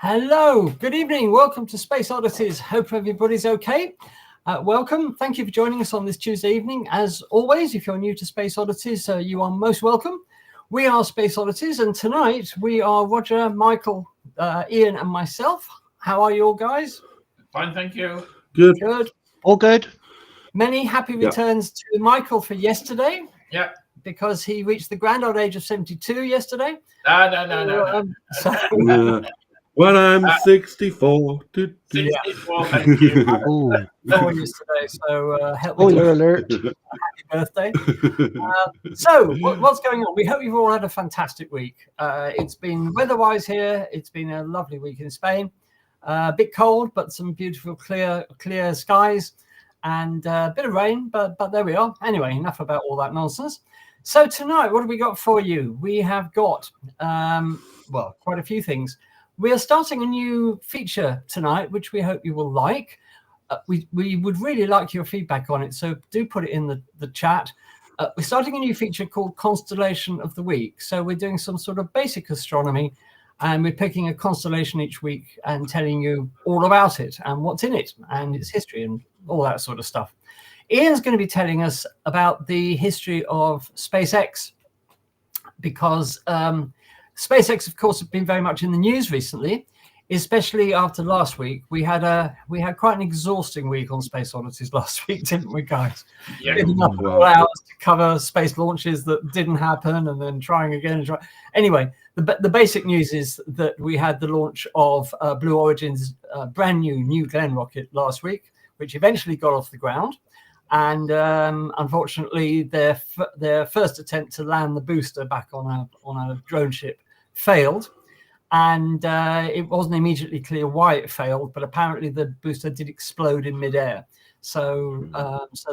Hello, good evening. Welcome to Space Oddities. Hope everybody's okay. Welcome. Thank you for joining us on this Tuesday evening. As always, if you're new to Space Oddities, you are most welcome. We are Space Oddities, and tonight we are Roger, Michael, Ian, and myself. How are you all, guys? Fine, thank you. Good. Good. All good. Many happy returns to Michael for yesterday. Yeah. Because he reached the grand old age of 72 yesterday. No. When I'm 64. 64, thank you. Oh, 4 years today, so help me. spoiler alert. Happy birthday. So what's going on? We hope you've all had a fantastic week. It's been weather-wise here. It's been a lovely week in Spain. A bit cold, but some beautiful clear skies and a bit of rain, but there we are. Anyway, enough about all that nonsense. So tonight, what have we got for you? We have got, well, quite a few things. We are starting a new feature tonight, which we hope you will like. We would really like your feedback on it, so do put it in the chat. We're starting a new feature called Constellation of the Week. So we're doing some sort of basic astronomy, and we're picking a constellation each week and telling you all about it and what's in it and its history and all that sort of stuff. Ian's going to be telling us about the history of SpaceX, because SpaceX, of course, have been very much in the news recently, especially after last week. We had quite an exhausting week on Space Oddities last week, didn't we, guys? Yeah. Giving up all hours to cover space launches that didn't happen, and then trying again and try. Anyway, the basic news is that we had the launch of Blue Origin's brand new Glenn rocket last week, which eventually got off the ground. And unfortunately, their first attempt to land the booster back on a drone ship failed, and it wasn't immediately clear why it failed, but apparently the booster did explode in midair. So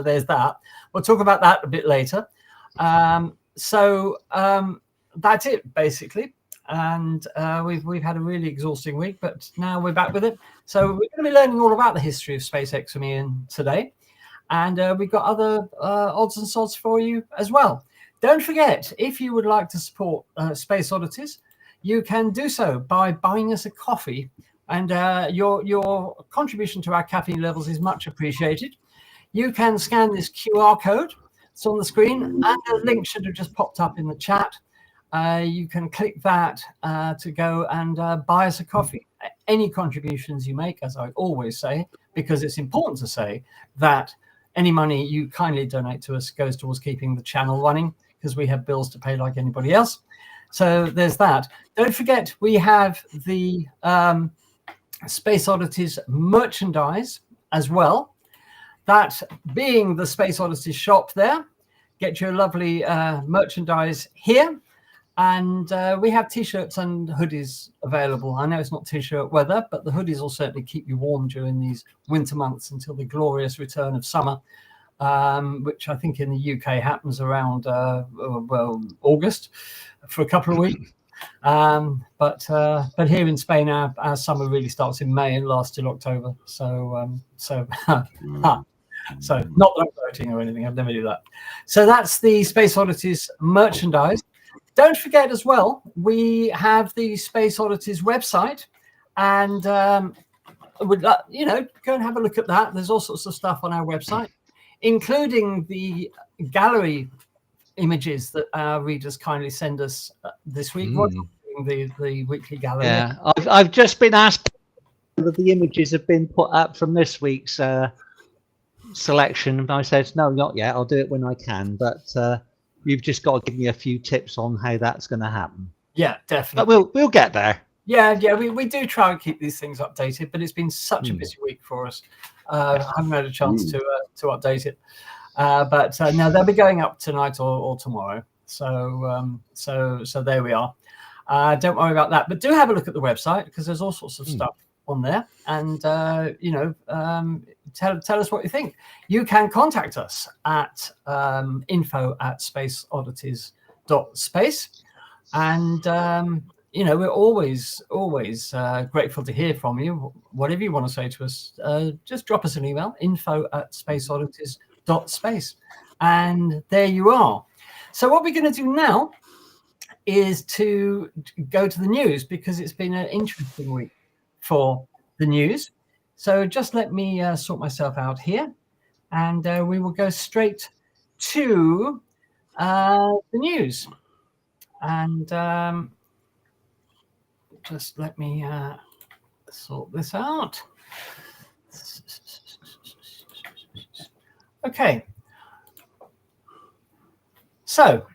there's that. We'll talk about that a bit later. So that's it basically, and we've had a really exhausting week, but now we're back with it. So we're going to be learning all about the history of SpaceX from Ian today. And we've got other odds and sods for you as well. Don't forget, if you would like to support Space Oddities, you can do so by buying us a coffee. And your contribution to our caffeine levels is much appreciated. You can scan this QR code. It's on the screen, and a link should have just popped up in the chat. You can click that to go and buy us a coffee. Any contributions you make, as I always say, because it's important to say that any money you kindly donate to us goes towards keeping the channel running, because we have bills to pay like anybody else. So there's that. Don't forget, we have the Space Oddities merchandise as well. That being the Space Oddities shop there. Get your lovely merchandise here. And we have T-shirts and hoodies available. I know it's not T-shirt weather, but the hoodies will certainly keep you warm during these winter months until the glorious return of summer, which I think in the UK happens around, August for a couple of weeks. But here in Spain, our summer really starts in May and lasts till October. So not that I'm voting or anything. I'd never do that. So that's the Space Oddities merchandise. Don't forget as well, we have the Space Oddities website, and go and have a look at that. There's all sorts of stuff on our website, including the gallery images that our readers kindly send us this week. The weekly gallery. Yeah, I've just been asked whether the images have been put up from this week's selection, and I said no, not yet. I'll do it when I can, but. You've just got to give me a few tips on how that's going to happen. Yeah, definitely. But we'll get there. Yeah, we do try and keep these things updated, but it's been such a busy week for us. I haven't had a chance to update it. But no, they'll be going up tonight or tomorrow. So there we are. Don't worry about that. But do have a look at the website, because there's all sorts of stuff on there, and tell us what you think. You can contact us at info@spaceoddities.space, and we're always grateful to hear from you. Whatever you want to say to us, just drop us an email, info@spaceoddities.space, and there you are. So what we're going to do now is to go to the news, because it's been an interesting week. for the news. So just let me sort myself out here, and we will go straight to the news. And just let me sort this out. Okay. So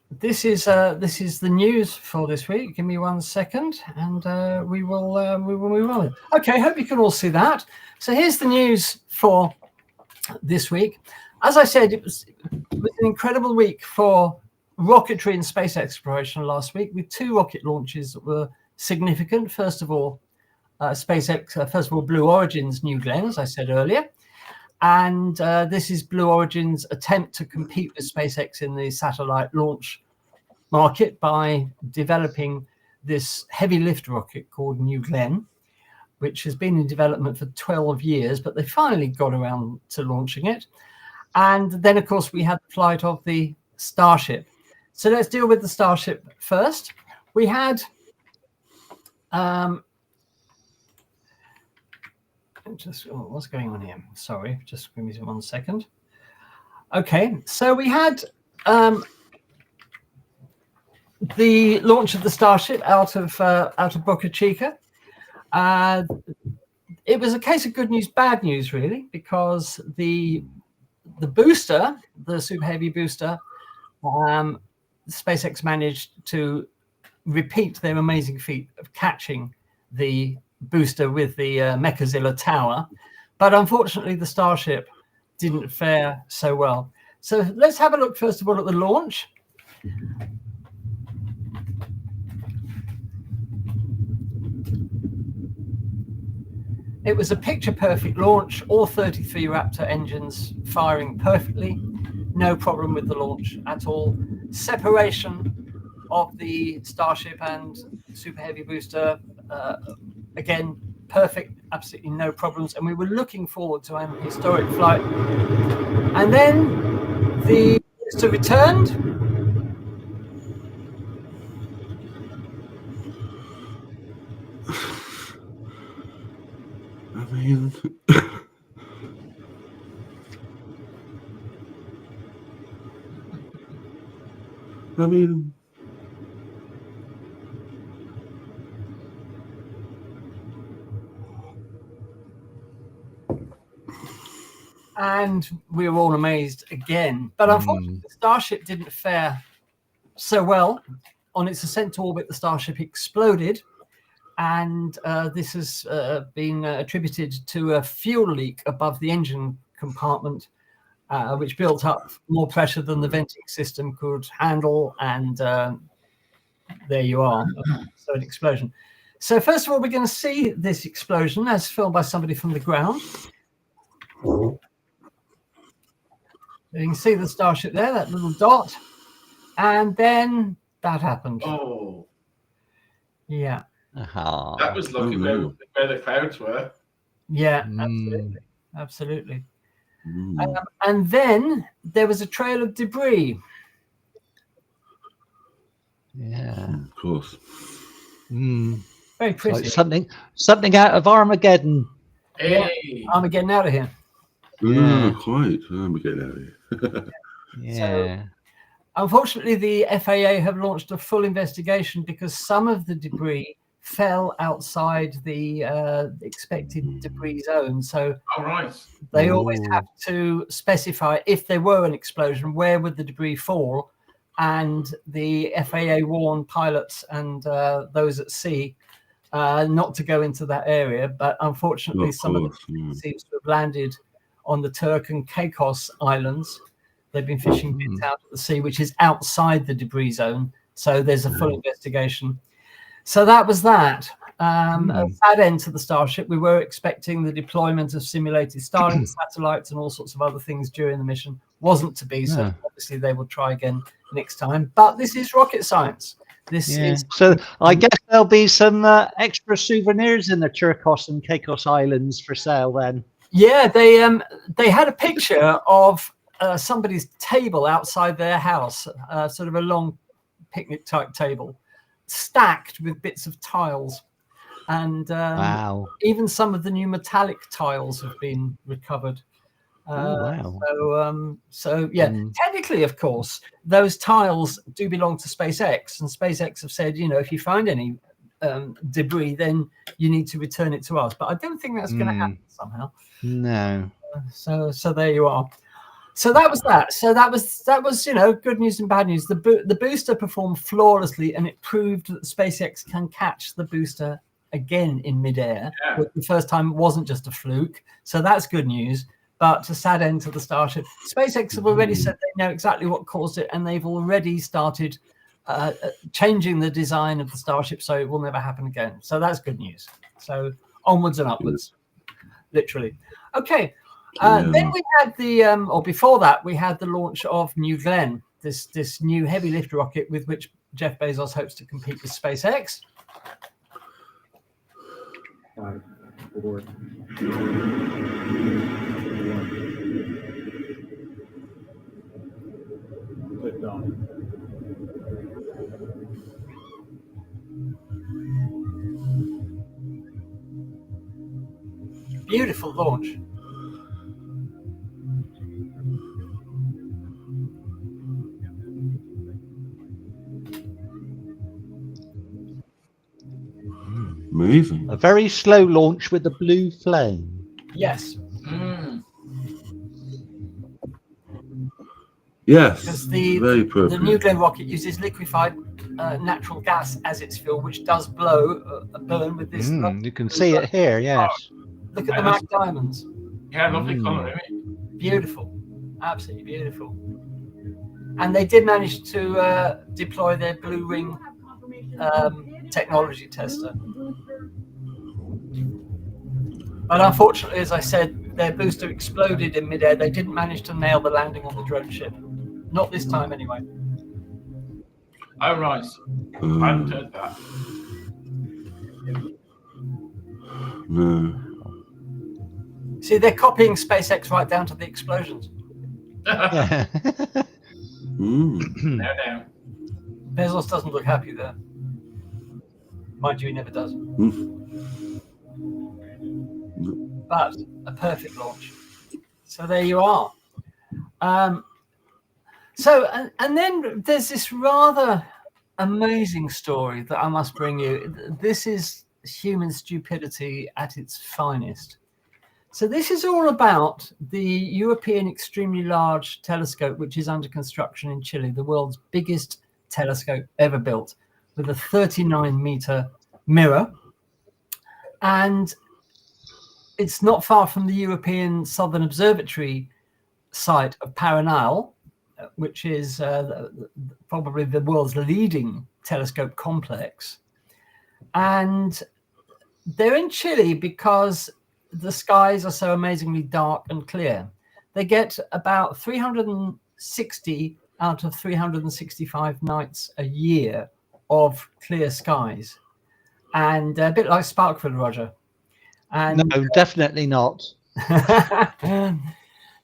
this is the news for this week. Give me 1 second, and we will move on. Okay, hope you can all see that. So here's the news for this week. As I said, it was an incredible week for rocketry and space exploration last week, with 2 rocket launches that were significant. First of all, SpaceX, Blue Origin's New Glenn, as I said earlier. And this is Blue Origin's attempt to compete with SpaceX in the satellite launch market by developing this heavy lift rocket called New Glenn, which has been in development for 12 years, but they finally got around to launching it. And then, of course, we had the flight of the Starship. So let's deal with the Starship first. We had what's going on here? Sorry, just give me 1 second. Okay, so we had the launch of the Starship out of Boca Chica. It was a case of good news, bad news, really, because the booster, the Super Heavy booster, SpaceX managed to repeat their amazing feat of catching the booster with the Mechazilla tower, but unfortunately the Starship didn't fare so well. So let's have a look first of all at the launch. It was a picture-perfect launch, all 33 Raptor engines firing perfectly, no problem with the launch at all. Separation of the Starship and Super Heavy booster, again, perfect, absolutely no problems. And we were looking forward to an historic flight. And then the booster returned. I mean, and we were all amazed again. But unfortunately, the Starship didn't fare so well. On its ascent to orbit, the Starship exploded, and this has been attributed to a fuel leak above the engine compartment, which built up more pressure than the venting system could handle, and there you are. So an explosion. So first of all, we're going to see this explosion as filmed by somebody from the ground. You can see the Starship there, that little dot, and then that happened. Oh, yeah. that was lucky where the clouds were. Yeah, absolutely. And then there was a trail of debris. Yeah, of course. Very pretty. Like something out of Armageddon. Yeah, Hey. I'm getting out of here. Quite. I'm getting out of here. Yeah. So, unfortunately, the FAA have launched a full investigation because some of the debris fell outside the expected debris zone. So they always have to specify, if there were an explosion, where would the debris fall? And the FAA warned pilots and those at sea not to go into that area. But unfortunately, some of them seems to have landed on the Turk and Caicos Islands. They've been fishing bits out at the sea, which is outside the debris zone. So there's a full investigation. So that was that. A sad end to the Starship. We were expecting the deployment of simulated Starlink satellites and all sorts of other things during the mission. Wasn't to be, so obviously they will try again next time. But this is rocket science. This is so. I guess there'll be some extra souvenirs in the Turkos and Caicos Islands for sale then. Yeah, they had a picture of somebody's table outside their house, sort of a long picnic type table, stacked with bits of tiles. and Wow. even some of the new metallic tiles have been recovered. Oh, wow. So yeah, technically, of course, those tiles do belong to SpaceX, and SpaceX have said, you know, if you find any debris, then you need to return it to us. But I don't think that's going to happen somehow. No. So there you are. So that was that. So that was, you know, good news and bad news. The booster performed flawlessly, and it proved that SpaceX can catch the booster again in midair. Yeah. Which the first time wasn't just a fluke. So that's good news. But a sad end to the Starship. SpaceX have already said they know exactly what caused it, and they've already started changing the design of the Starship, so it will never happen again. So that's good news. So onwards and upwards, literally. Okay. Then we had or before that, we had the launch of New Glenn, this new heavy lift rocket with which Jeff Bezos hopes to compete with SpaceX. 5, 4, 3, click on. Beautiful launch. Amazing. A very slow launch with the blue flame. Yes. Yes. Because very the appropriate. New Glenn rocket uses liquefied natural gas as its fuel, which does burn with this. You can see it here, yes. Look at the Mac diamonds. Yeah, lovely colour, isn't it? Beautiful. Absolutely beautiful. And they did manage to deploy their Blue Ring technology tester. But unfortunately, as I said, their booster exploded in midair. They didn't manage to nail the landing on the drone ship. Not this time, anyway. Oh, right. I hadn't heard that. No. See, they're copying SpaceX right down to the explosions. Yeah. No. Bezos doesn't look happy there. Mind you, he never does. But a perfect launch. So there you are. And then there's this rather amazing story that I must bring you. This is human stupidity at its finest. So this is all about the European Extremely Large Telescope, which is under construction in Chile, the world's biggest telescope ever built, with a 39-meter mirror. And it's not far from the European Southern Observatory site of Paranal, which is probably the world's leading telescope complex. And they're in Chile because the skies are so amazingly dark and clear. They get about 360 out of 365 nights a year of clear skies. And a bit like Sparkford, Roger. And No, definitely not.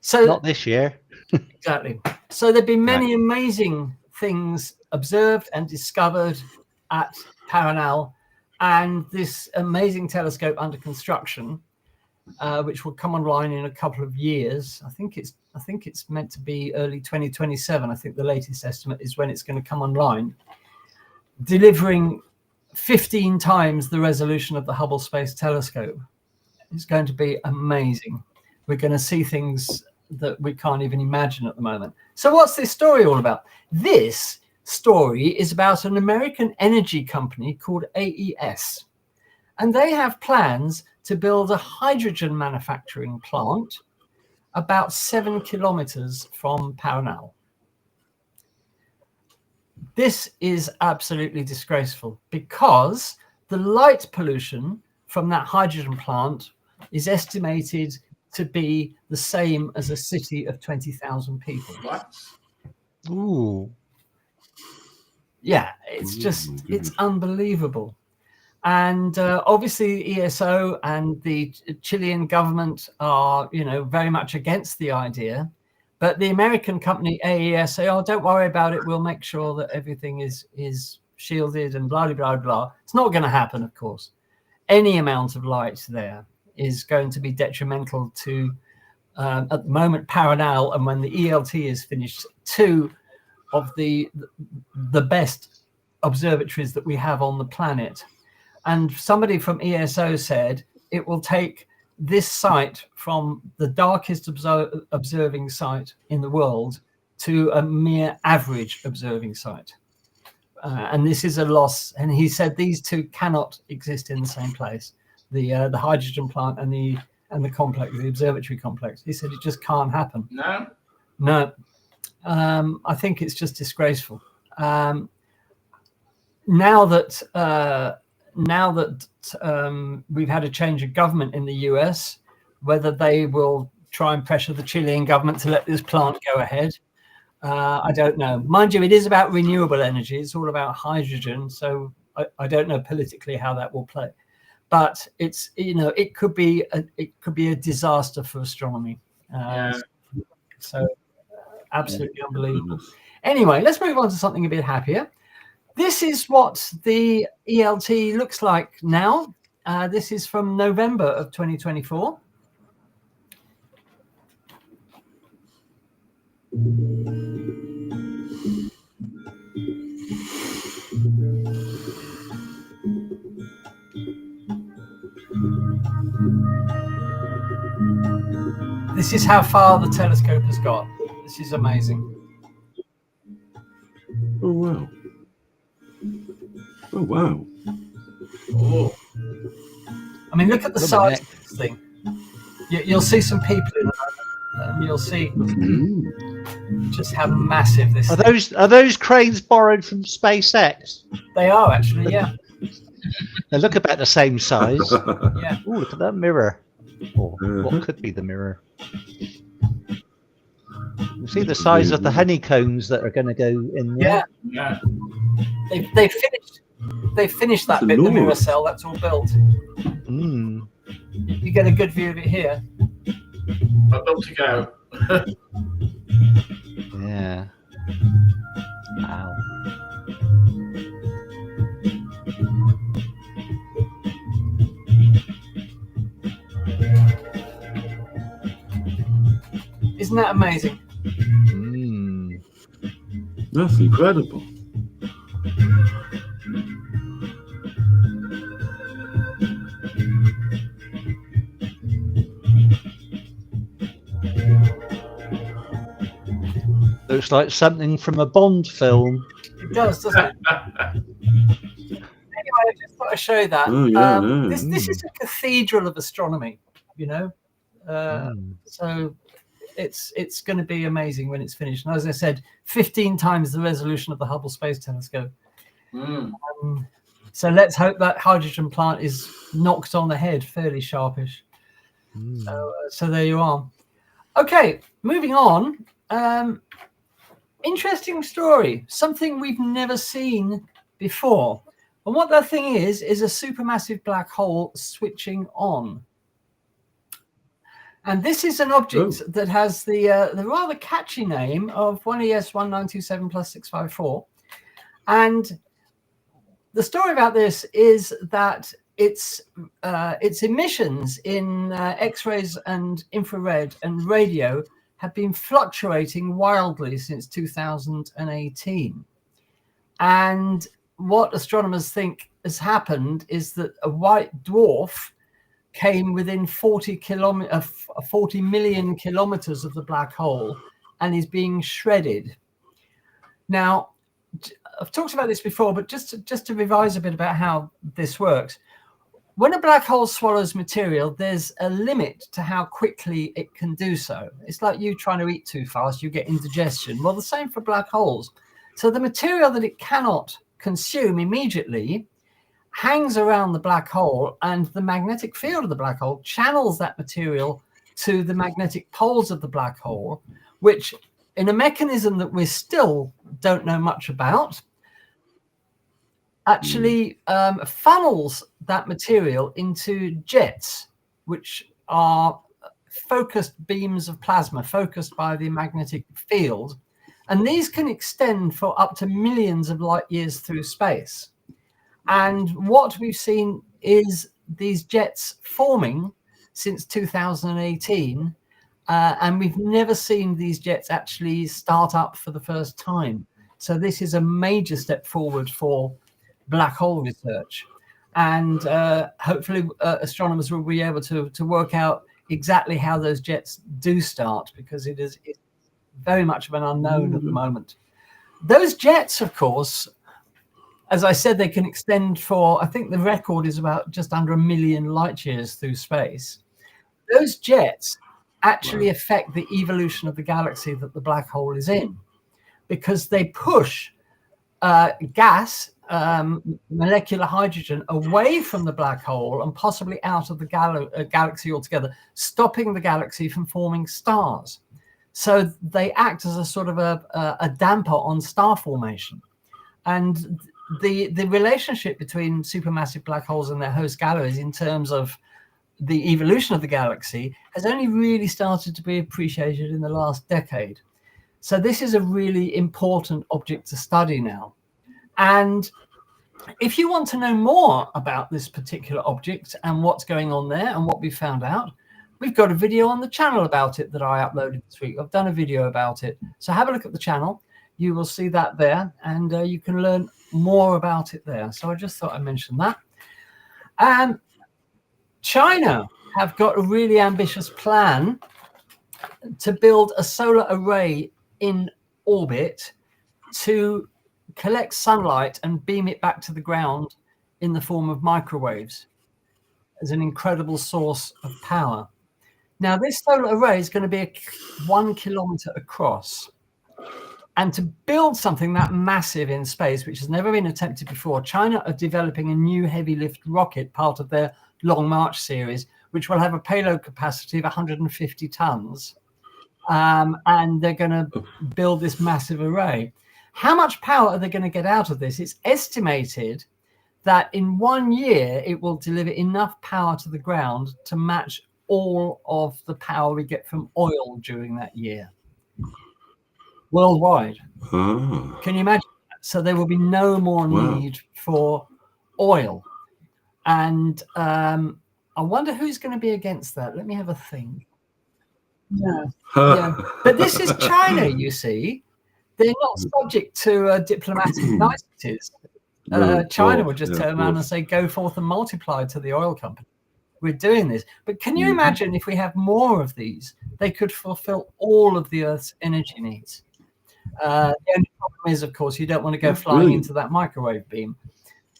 So Not this year. exactly. So there've been many amazing things observed and discovered at Paranal, and this amazing telescope under construction, which will come online in a couple of years. I think it's meant to be early 2027. I think the latest estimate is when it's going to come online, delivering 15 times the resolution of the Hubble Space Telescope. It's going to be amazing. We're going to see things that we can't even imagine at the moment. So what's this story all about? This story is about an American energy company called AES. And they have plans to build a hydrogen manufacturing plant about 7 kilometers from Paranal. This is absolutely disgraceful because the light pollution from that hydrogen plant is estimated to be the same as a city of 20,000 people. What? Ooh. Yeah, it's just, it's unbelievable. And obviously ESO and the Chilean government are, you know, very much against the idea. But the American company AES say, oh, don't worry about it. We'll make sure that everything is shielded and blah, blah, blah, blah. It's not going to happen, of course. any amount of light there is going to be detrimental to, at the moment, Paranal, and when the ELT is finished, 2 of the best observatories that we have on the planet. And somebody from ESO said it will take this site from the darkest observing site in the world to a mere average observing site. And this is a loss. And he said these 2 cannot exist in the same place, the hydrogen plant and the complex, the observatory complex. He said it just can't happen. No. I think it's just disgraceful. Now that we've had a change of government in the US, whether they will try and pressure the Chilean government to let this plant go ahead, I don't know. Mind you, it is about renewable energy. It's all about hydrogen. So I don't know politically how that will play. But it's, it could be a disaster for astronomy. So absolutely unbelievable. Anyway, let's move on to something a bit happier. This is what the ELT looks like now. This is from November of 2024. This is how far the telescope has got. This is amazing. Oh, wow. Oh, wow. Oh, I mean, look at the size of this thing. You'll see some people in it, and you'll see just how massive this is. Are those cranes borrowed from SpaceX? They are actually, yeah. They look about the same size. Yeah. Oh, look at that mirror. Or what could be the mirror. You see the size of the honeycombs that are going to go in there? yeah. They finished that bit, the mirror cell. That's all built. You get a good view of it here. I'd love to go. Yeah. Wow. Isn't that amazing? That's incredible. Looks like something from a Bond film. It does, doesn't it? Anyway, I just thought I'd show you that. Oh, yeah, This is a cathedral of astronomy, So it's going to be amazing when it's finished. And as I said, 15 times the resolution of the Hubble Space Telescope. So let's hope that hydrogen plant is knocked on the head fairly sharpish. So there you are. Okay, moving on. Interesting story, something we've never seen before. And what that thing is a supermassive black hole switching on. And this is an object that has the rather catchy name of 1ES1927 plus 654. And the story about this is that its emissions in X-rays and infrared and radio have been fluctuating wildly since 2018. And what astronomers think has happened is that a white dwarf came within 40 million kilometers of the black hole and is being shredded. Now, I've talked about this before, but just to revise a bit about how this works. When a black hole swallows material, there's a limit to how quickly it can do so. It's like you trying to eat too fast, you get indigestion. Well, the same for black holes. So the material that it cannot consume immediately hangs around the black hole, and the magnetic field of the black hole channels that material to the magnetic poles of the black hole, which, in a mechanism that we still don't know much about, actually funnels that material into jets, which are focused beams of plasma focused by the magnetic field. And these can extend for up to millions of light years through space. And what we've seen is these jets forming since 2018, and we've never seen these jets actually start up for the first time. So this is a major step forward for black hole research, and hopefully astronomers will be able to work out exactly how those jets do start, because it's very much of an unknown at the moment. Those jets, of course, as I said, they can extend for, I think the record is about just under 1 million light years through space. Those jets actually affect the evolution of the galaxy that the black hole is in, because they push gas, molecular hydrogen, away from the black hole and possibly out of the galaxy altogether, stopping the galaxy from forming stars. So they act as a sort of a damper on star formation. And the relationship between supermassive black holes and their host galaxies in terms of the evolution of the galaxy has only really started to be appreciated in the last decade. So this is a really important object to study now. And if you want to know more about this particular object and what's going on there and what we found out, we've got a video on the channel about it that I uploaded this week. I've done a video about it. So have a look at the channel. You will see that there, and you can learn more about it there. So I just thought I'd mention that. And China have got a really ambitious plan to build a solar array in orbit to collect sunlight and beam it back to the ground in the form of microwaves as an incredible source of power. Now, this solar array is going to be 1 kilometer across. And to build something that massive in space, which has never been attempted before, China are developing a new heavy lift rocket, part of their Long March series, which will have a payload capacity of 150 tons. And they're going to build this massive array. How much power are they going to get out of this? It's estimated that in 1 year, it will deliver enough power to the ground to match all of the power we get from oil during that year. Worldwide. Can you imagine that? So there will be no more need for oil. And I wonder who's going to be against that. Let me have a think. Yeah. But this is China, you see. They're not subject to diplomatic niceties. China will just turn around and say, go forth and multiply to the oil company. We're doing this. But can you imagine if we have more of these, they could fulfill all of the Earth's energy needs? The only problem is, of course, you don't want to go flying into that microwave beam.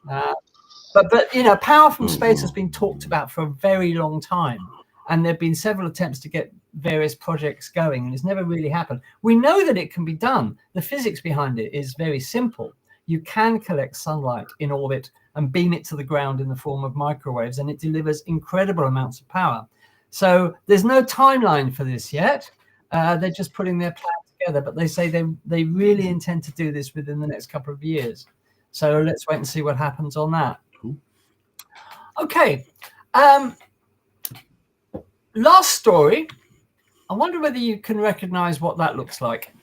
But you know, power from space has been talked about for a very long time. And there have been several attempts to get various projects going, and it's never really happened. We know that it can be done. The physics behind it is very simple. You can collect sunlight in orbit and beam it to the ground in the form of microwaves, and it delivers incredible amounts of power. So there's no timeline for this yet. They're just putting their plan together, but they say they really intend to do this within the next couple of years. So let's wait and see what happens on that. Okay. Last story. I wonder whether you can recognize what that looks like.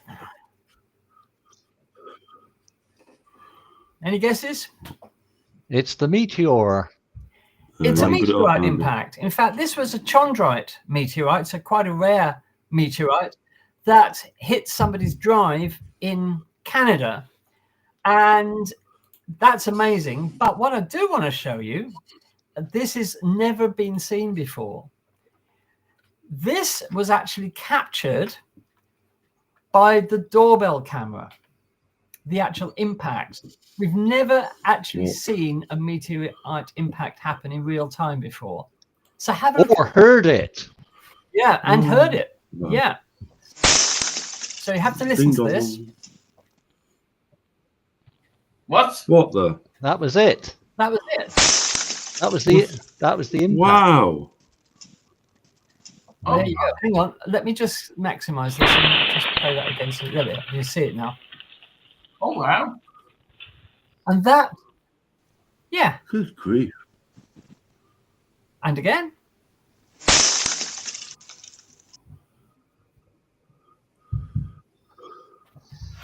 Any guesses? It's the meteor. It's a meteorite impact. In fact, this was a chondrite meteorite, so quite a rare meteorite that hit somebody's drive in Canada. And that's amazing. But what I do want to show you, this has never been seen before. This was actually captured by the doorbell camera, the actual impact. We've never actually seen a meteorite impact happen in real time before. So have a look. Or heard it. Yeah, and heard it. Yeah. So you have to listen to this. What? What the? That was it. That was it. That was the impact. Wow. There you go. Hang on. Let me just maximize this and just play that again. So there we are. You see it now. Oh, wow. And that, yeah. Good grief. And again.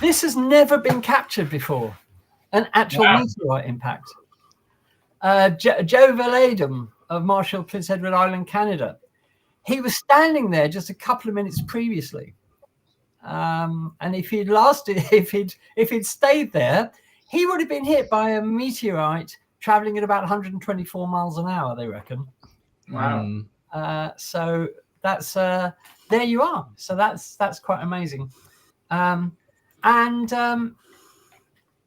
This has never been captured before. An actual meteorite impact. Joe Valadum of Marshall, Prince Edward Island, Canada. He was standing there just a couple of minutes previously, and if he'd stayed there, he would have been hit by a meteorite traveling at about 124 miles an hour. They reckon. Wow. So that's there you are. So that's quite amazing.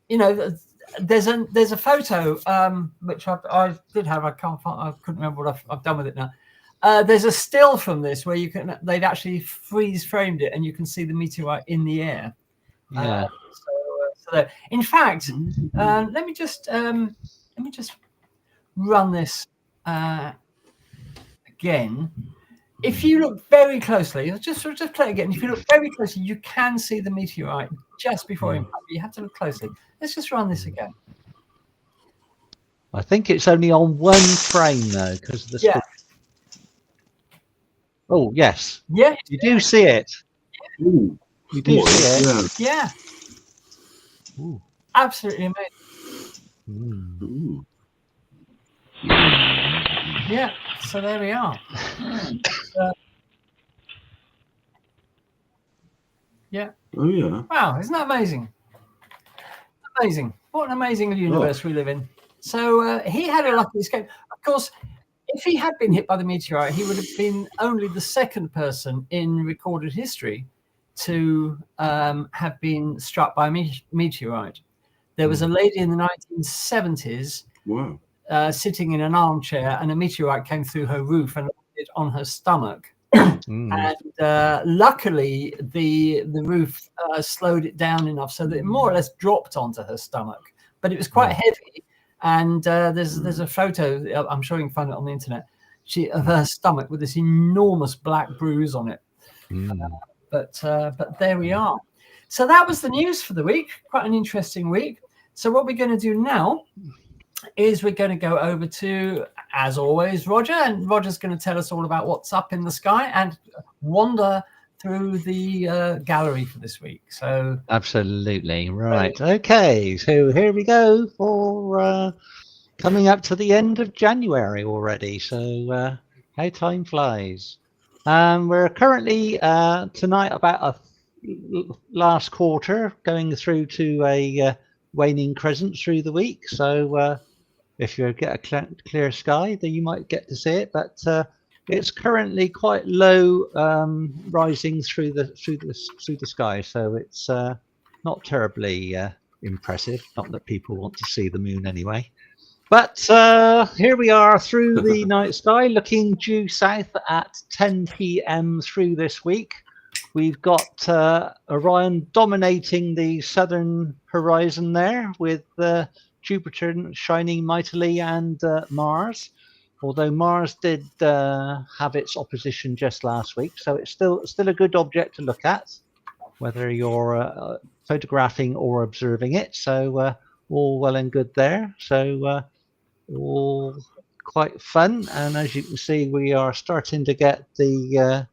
You know, there's a photo which I did have. I couldn't remember what I've done with it now. There's a still from this where they'd actually freeze framed it, and you can see the meteorite in the air. Yeah. So in fact, let me just run this again. If you look very closely, just play it again. If you look very closely, you can see the meteorite just before impact. You have to look closely. Let's just run this again. I think it's only on one frame though, because of the Yeah. Oh yes. Yeah. You do see it. Ooh. You do see it. Yeah. Yeah. Ooh. Absolutely amazing. Ooh. Yeah. So there we are. Yeah. Oh yeah. Wow, isn't that amazing? Amazing. What an amazing universe we live in. So he had a lucky escape. Of course, if he had been hit by the meteorite, he would have been only the second person in recorded history to have been struck by a meteorite. There was a lady in the 1970s Wow. sitting in an armchair, and a meteorite came through her roof and landed on her stomach. And luckily, the roof slowed it down enough so that it more or less dropped onto her stomach. But it was quite heavy. And there's a photo, I'm sure you can find it on the internet, of her stomach with this enormous black bruise on it. But there we are. So that was the news for the week. Quite an interesting week. So what we're going to do now is we're going to go over to, as always, Roger, and Roger's going to tell us all about what's up in the sky and wander through the gallery for this week. So absolutely right. Okay, so here we go for coming up to the end of January already. So how time flies. We're currently tonight about a last quarter, going through to a waning crescent through the week. So if you get a clear sky, then you might get to see it. But it's currently quite low, rising through the sky. So it's not terribly impressive. Not that people want to see the moon anyway. But here we are through the night sky, looking due south at 10 p.m. through this week. We've got Orion dominating the southern horizon there, with Jupiter shining mightily, and Mars. Although Mars did have its opposition just last week, so it's still a good object to look at, whether you're photographing or observing it. So all well and good there. So all quite fun. And as you can see, we are starting to get the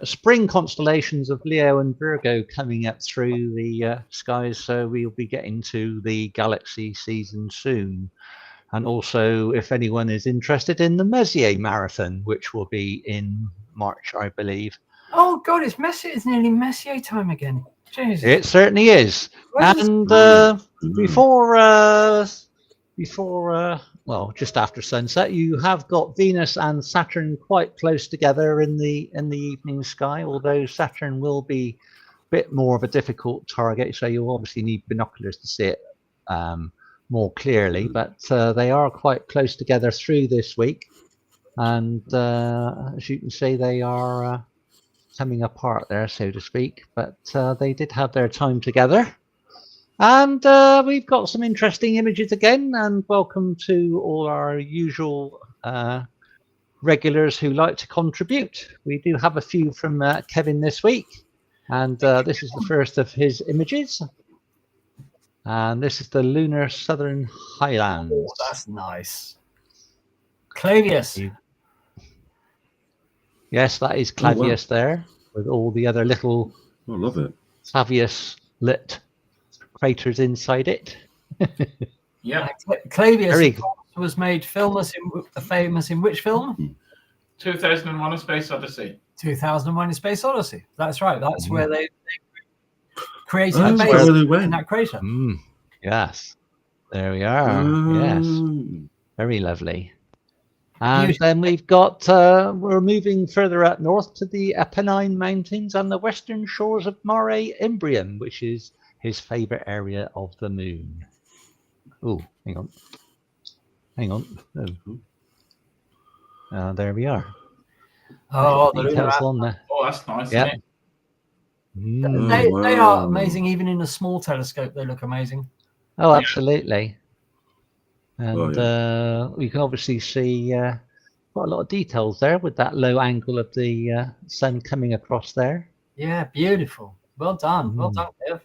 spring constellations of Leo and Virgo coming up through the skies. So we'll be getting to the galaxy season soon. And also, if anyone is interested in the Messier Marathon, which will be in March, I believe. Oh God, it's nearly Messier time again. Jeez. It certainly is. And well, just after sunset, you have got Venus and Saturn quite close together in the evening sky. Although Saturn will be a bit more of a difficult target, so you obviously need binoculars to see it more clearly. But they are quite close together through this week, and as you can see, they are coming apart there, so to speak. But they did have their time together. And we've got some interesting images again, and welcome to all our usual regulars who like to contribute. We do have a few from Kevin this week, and this is the first of his images. And this is the lunar southern highlands. Oh, that's nice. Clavius. Yes, that is Clavius there, with all the other little I love it. Clavius lit craters inside it. Yeah. Clavius was made famous in which film? 2001: A Space Odyssey. 2001: A Space Odyssey. That's right. That's where they created Oh, a that's base where they in went. that crater. Yes, there we are. Yes, very lovely. And Beautiful. then we've got, we're moving further up north to the Apennine Mountains and the western shores of Mare Imbrium, which is his favorite area of the moon. Oh, hang on. Hang on. Oh. There we are. Oh, the lunar Details atlas. on there. Oh, that's nice. Yep. Isn't it? They are amazing. Even in a small telescope, they look amazing. Oh, absolutely. And Oh, we can obviously see quite a lot of details there with that low angle of the sun coming across there. Yeah, beautiful. Well done. Well done, Kev.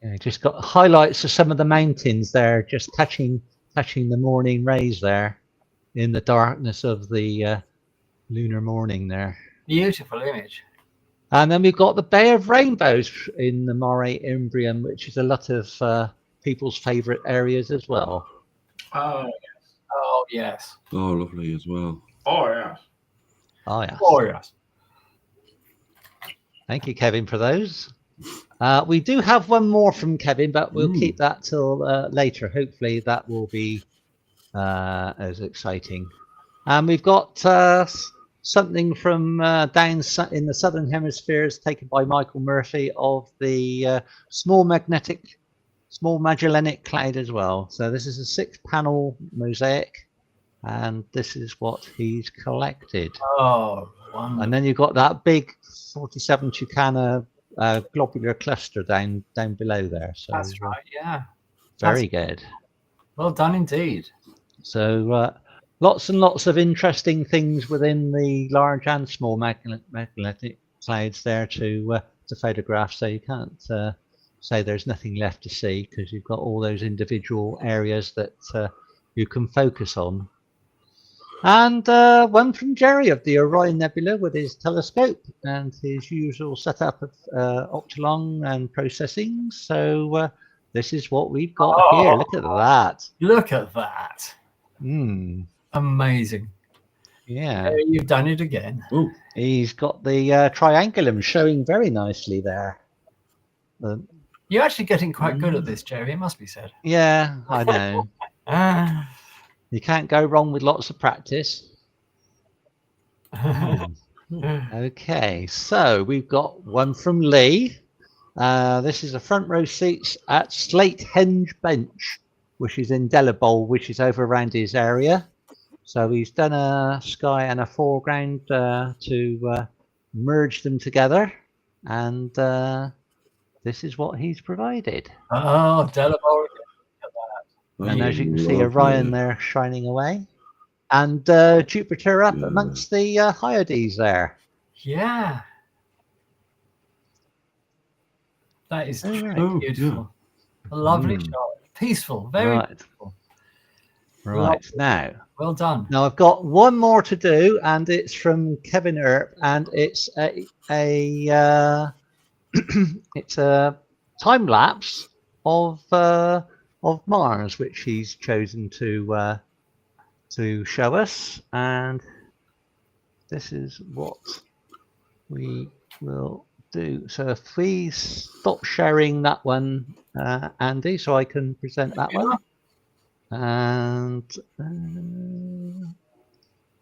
Yeah, just got highlights of some of the mountains there, just catching the morning rays there in the darkness of the lunar morning there. Beautiful image. And then we've got the Bay of Rainbows in the Mare Imbrium, which is a lot of people's favourite areas as well. Oh, Oh, yes. Oh, lovely as well. oh yeah. Oh, yeah. Oh, yes. Thank you, Kevin, for those. We do have one more from Kevin, but we'll keep that till later. Hopefully that will be as exciting. And we've got something from down in the southern hemispheres taken by Michael Murphy of the Small Magellanic Cloud as well. So this is a 6-panel mosaic, and this is what he's collected. Oh, wonderful. And then you've got that big 47 Tucana globular cluster down below there. So That's right, yeah. very good. Well done indeed. So lots and lots of interesting things within the large and small magnetic clouds there to photograph. So you can't say there's nothing left to see, because you've got all those individual areas that you can focus on. And one from Jerry of the Orion Nebula with his telescope and his usual setup of Octolong and processing. So this is what we've got here. Look at that. Look at that. Yeah. Amazing. You've done it again. Oh, He's got the triangulum showing very nicely there. You're actually getting quite good at this, Jerry, it must be said. Yeah, I know. Ah. You can't go wrong with lots of practice. Okay, so we've got one from Lee. This is a front row seats at Slatehenge Bench, which is in Delabole, which is over around his area. So he's done a sky and a foreground to merge them together, and this is what he's provided. Oh, Delabore. And as you can see, lovely. Orion there shining away, and Jupiter up amongst the Hyades there. Yeah. That is truly beautiful. A lovely shot. Peaceful. Very peaceful. Right. Now. Well done. Now I've got one more to do, and it's from Kevin Earp, and it's a it's a time lapse of Mars, which he's chosen to show us, and this is what we will do. So if we stop sharing that one, Andy, so I can present that one, and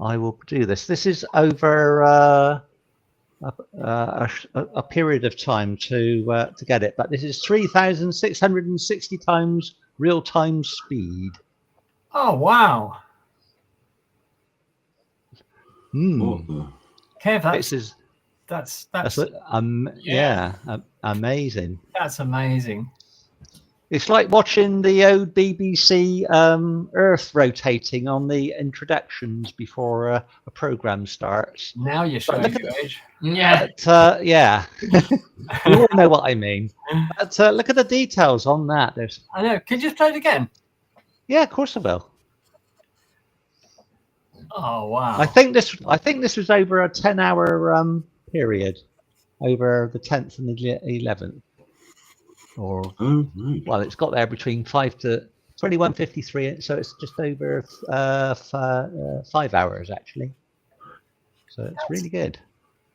I will do this. This is over a period of time to get it, but this is 3,660 times real-time speed. Oh wow! Kev, that's amazing. That's amazing. It's like watching the old BBC Earth rotating on the introductions before a program starts. Now you're showing your age. Yeah. But, yeah. You all know what I mean. But look at the details on that. I know. Can you just play it again? Yeah, of course I will. Oh wow! I think this was over a 10-hour period, over the 10th and the 11th. Or well, it's got there between 5 to For only 153, so it's just over 5 hours actually. So it's really good.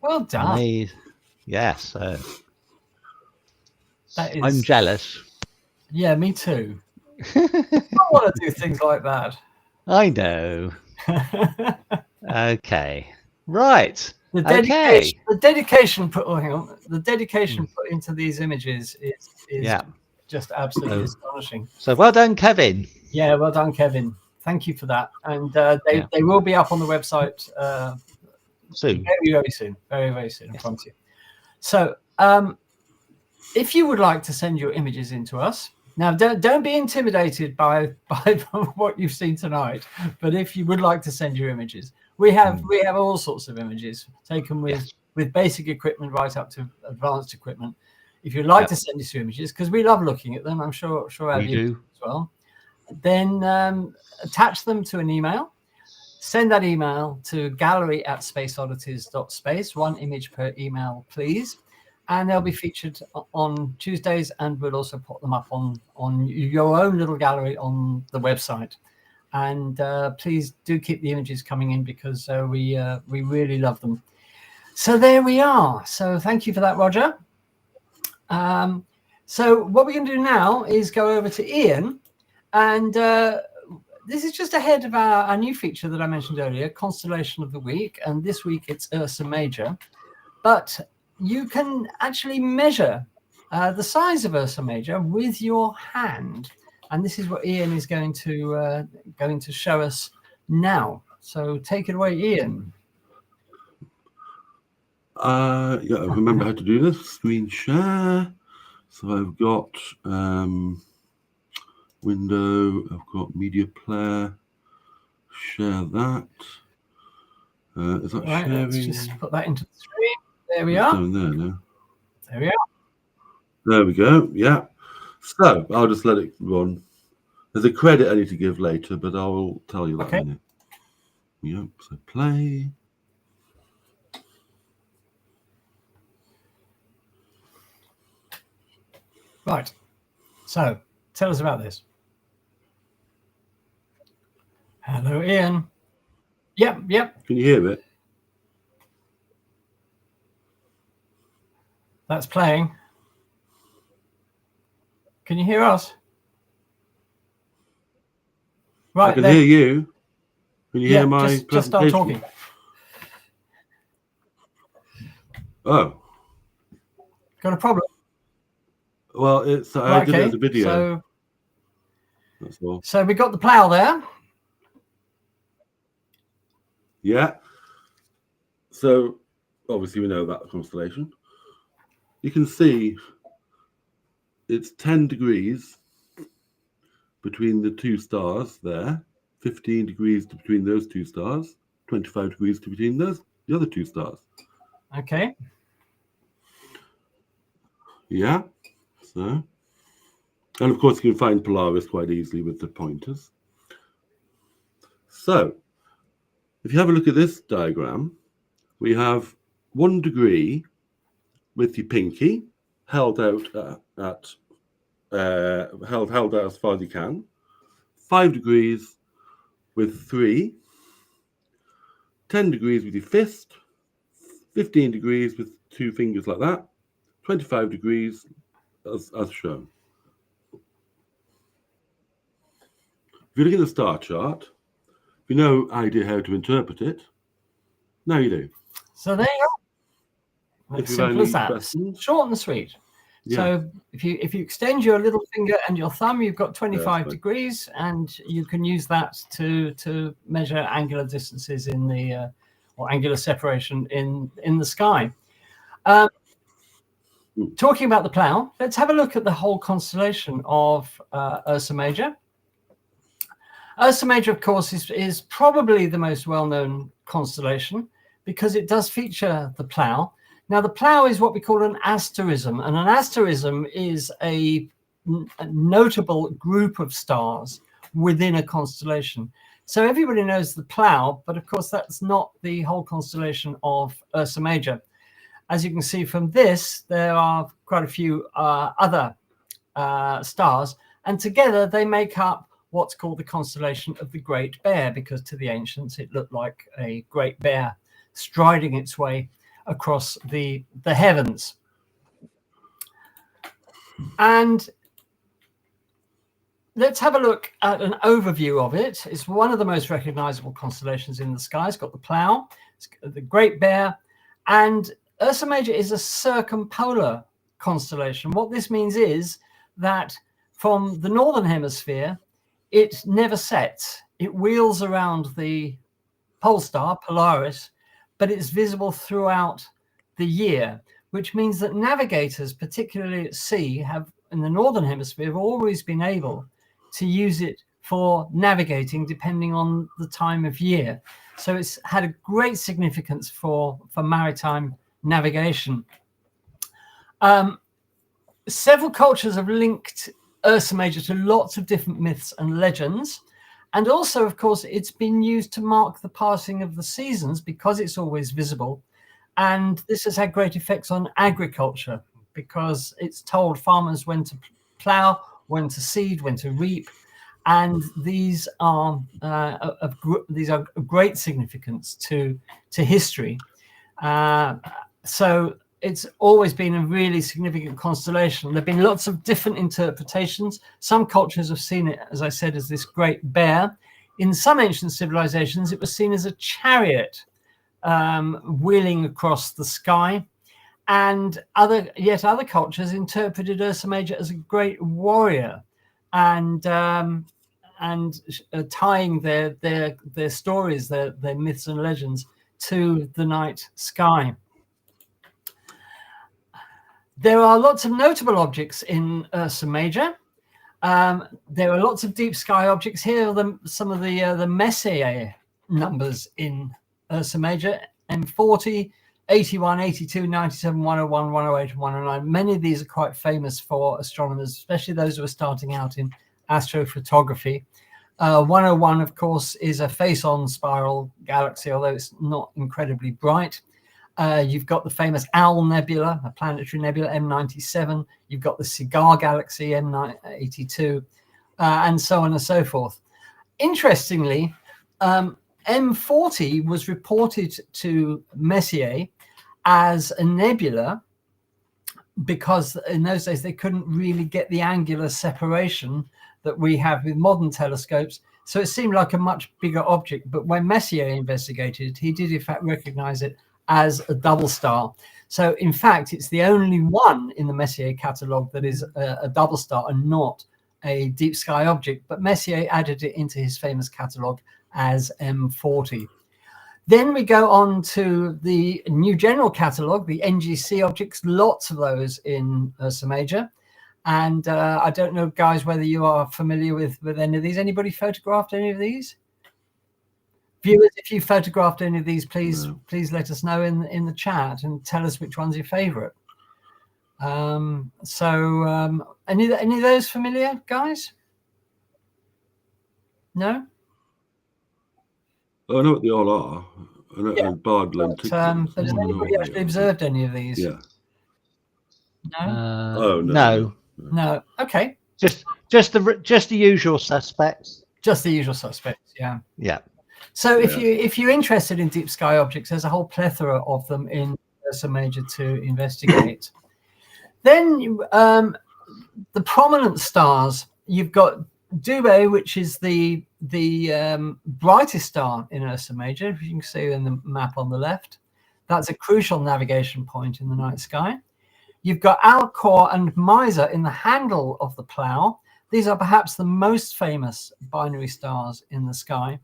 Well done. Amazing. Yes. That is, I'm jealous. Yeah, me too. I want to do things like that. I know. Okay. Right. The Okay. dedication put. Oh, hang on. The dedication put into these images is just absolutely astonishing. So well done, Kevin. Yeah, well done, Kevin. Thank you for that. And they will be up on the website soon. Very soon. Very soon. I promise you. So if you would like to send your images into us, now don't be intimidated by what you've seen tonight. But if you would like to send your images, we have all sorts of images taken with basic equipment right up to advanced equipment. If you'd like to send us your images, because we love looking at them, I'm sure our viewers as well, then attach them to an email. Send that email to gallery@spaceoddities.space, 1 image per email, please. And they'll be featured on Tuesdays, and we'll also put them up on your own little gallery on the website. And please do keep the images coming in, because we really love them. So there we are. So thank you for that, Roger. So what we're going to do now is go over to Ian, and this is just ahead of our new feature that I mentioned earlier, Constellation of the Week, and this week it's Ursa Major. But you can actually measure the size of Ursa Major with your hand, and this is what Ian is going to show us now. So take it away, Ian. Remember how to do this. Screen share. So I've got window. I've got media player. Share that. Is that sharing? Let's just put that into the screen. There we are. Down there now. There we are. There we go. Yeah. So I'll just let it run. There's a credit I need to give later, but I will tell you that in a minute. Yep. So play. Right. So tell us about this. Hello, Ian. Yep. Can you hear it? That's playing. Can you hear us? Right. I can hear you. Can you hear my just start talking. Oh. Got a problem? Well, it's I did it as a video. So that's all. So we got the plough there. Yeah. So obviously we know that constellation. You can see it's 10 degrees between the two stars there, 15 degrees between those two stars, 25 degrees between the other two stars. Okay. Yeah. So, and of course you can find Polaris quite easily with the pointers. So, if you have a look at this diagram, we have 1 degree with your pinky held out held out as far as you can. 5 degrees with 3. 10 degrees with your fist. 15 degrees with 2 fingers like that. 25 degrees as shown. If you look at the star chart, if you know idea how to interpret it, now you do. So there you go. As simple as that. Questions? Short and sweet. Yeah. So if you extend your little finger and your thumb, you've got 25 degrees, and you can use that to measure angular distances in the or angular separation in the sky. Talking about the plough, let's have a look at the whole constellation of Ursa Major. Ursa Major, of course, is probably the most well-known constellation because it does feature the plough. Now, the plough is what we call an asterism, and an asterism is a notable group of stars within a constellation. So everybody knows the plough, but of course, that's not the whole constellation of Ursa Major. As you can see from this, there are quite a few other stars, and together they make up what's called the constellation of the Great Bear, because to the ancients it looked like a great bear striding its way across the heavens. And let's have a look at an overview of it. It's one of the most recognizable constellations in the sky. It's got the Plough, it's got the Great Bear, and Ursa Major is a circumpolar constellation. What this means is that from the northern hemisphere, it never sets. It wheels around the pole star, Polaris, but it's visible throughout the year, which means that navigators, particularly at sea, have in the northern hemisphere have always been able to use it for navigating depending on the time of year. So it's had a great significance for maritime navigation. Several cultures have linked Ursa Major to lots of different myths and legends. And also, of course, it's been used to mark the passing of the seasons because it's always visible. And this has had great effects on agriculture because it's told farmers when to plough, when to seed, when to reap. And these are of great significance to history. So it's always been a really significant constellation. There have been lots of different interpretations. Some cultures have seen it, as I said, as this great bear. In some ancient civilizations, it was seen as a chariot wheeling across the sky. And yet other cultures interpreted Ursa Major as a great warrior and tying their stories, their myths and legends to the night sky. There are lots of notable objects in Ursa Major. There are lots of deep sky objects. Here are some of the Messier numbers in Ursa Major: M40, 81, 82, 97, 101, 108, and 109. Many of these are quite famous for astronomers, especially those who are starting out in astrophotography. 101, of course, is a face-on spiral galaxy, although it's not incredibly bright. You've got the famous Owl Nebula, a planetary nebula, M97. You've got the Cigar Galaxy, M82, and so on and so forth. Interestingly, M40 was reported to Messier as a nebula because in those days they couldn't really get the angular separation that we have with modern telescopes. So it seemed like a much bigger object. But when Messier investigated it, he did in fact recognize it as a double star. So in fact, it's the only one in the Messier catalogue that is a double star and not a deep sky object. But Messier added it into his famous catalogue as M40. Then we go on to the new general catalogue, the NGC objects, lots of those in Ursa Major. And I don't know, guys, whether you are familiar with any of these. Anybody photographed any of these? Viewers, if you photographed any of these, please let us know in the chat and tell us which one's your favorite. Any of those familiar, guys? No? I know what they all are. And Bard but has anybody actually observed any of these? Yeah. No. No. Okay. Just the usual suspects. Just the usual suspects. Yeah. Yeah. So if you're interested in deep sky objects, there's a whole plethora of them in Ursa Major to investigate. Then the prominent stars, you've got Dubhe, which is the brightest star in Ursa Major, as you can see in the map on the left. That's a crucial navigation point in the night sky. You've got Alcor and Mizar in the handle of the Plough. These are perhaps the most famous binary stars in the sky.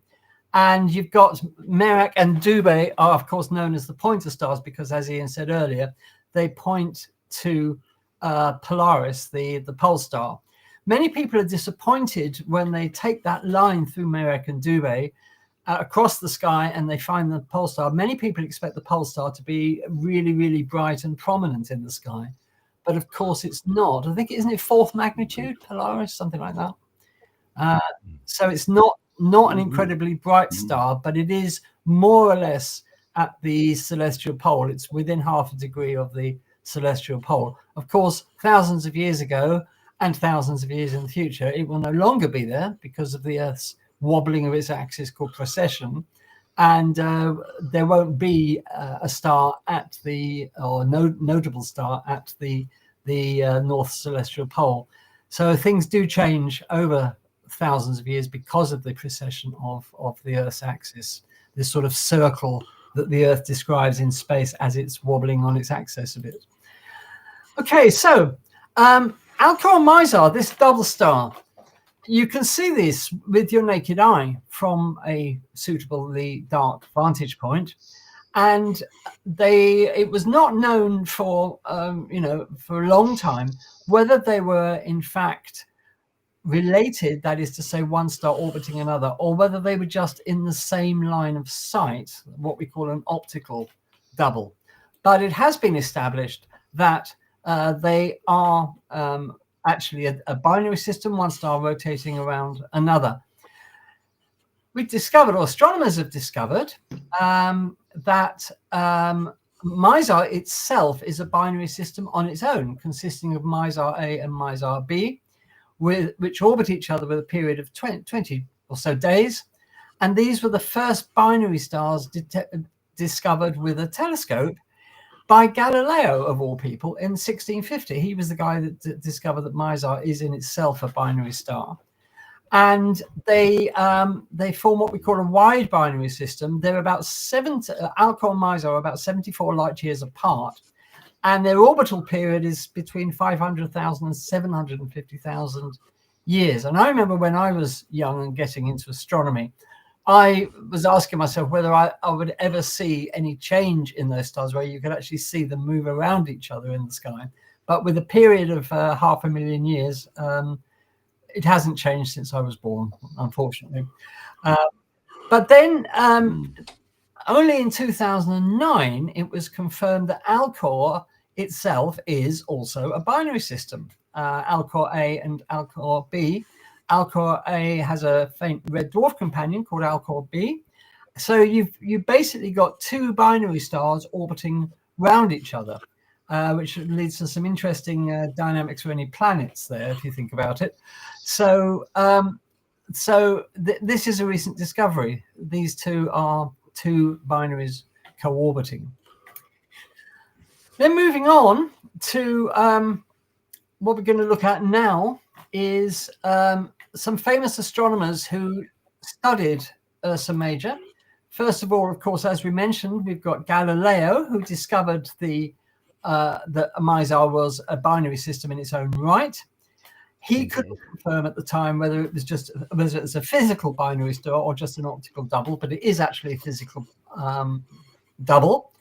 And you've got Merak and Dubhe are, of course, known as the pointer stars because, as Ian said earlier, they point to Polaris, the pole star. Many people are disappointed when they take that line through Merak and Dubhe across the sky and they find the pole star. Many people expect the pole star to be really, really bright and prominent in the sky. But of course, it's not. I think, isn't it fourth magnitude, Polaris, something like that? So it's not an incredibly bright star, but it is more or less at the celestial pole. It's within half a degree of the celestial pole. Of course, thousands of years ago, and thousands of years in the future, it will no longer be there because of the Earth's wobbling of its axis called precession. And there won't be a star at the, or notable star at the North Celestial Pole. So things do change over thousands of years because of the precession of the Earth's axis, this sort of circle that the Earth describes in space as it's wobbling on its axis a bit. Okay, so Alcor Mizar, this double star, you can see this with your naked eye from a suitably dark vantage point, and it was not known for for a long time whether they were in fact related, that is to say one star orbiting another, or whether they were just in the same line of sight, what we call an optical double. But it has been established that they are actually a binary system, one star rotating around another. We've discovered, or astronomers have discovered, that Mizar itself is a binary system on its own, consisting of Mizar A and Mizar B, which orbit each other with a period of 20 or so days. And these were the first binary stars discovered with a telescope by Galileo, of all people, in 1650. He was the guy that discovered that Mizar is in itself a binary star. And they form what we call a wide binary system. They're about Alcor and Mizar are about 74 light years apart. And their orbital period is between 500,000 and 750,000 years. And I remember when I was young and getting into astronomy, I was asking myself whether I would ever see any change in those stars where you could actually see them move around each other in the sky. But with a period of 500,000 years, it hasn't changed since I was born, unfortunately. But then only in 2009, it was confirmed that Alcor itself is also a binary system, Alcor A and Alcor B. Alcor A has a faint red dwarf companion called Alcor B. So you've basically got two binary stars orbiting round each other, which leads to some interesting dynamics for any planets there, if you think about it. So this is a recent discovery. These two are two binaries co-orbiting. Then moving on to what we're going to look at now is some famous astronomers who studied Ursa Major. First of all, of course, as we mentioned, we've got Galileo, who discovered that Mizar was a binary system in its own right. He couldn't confirm at the time whether it was a physical binary star or just an optical double, but it is actually a physical double.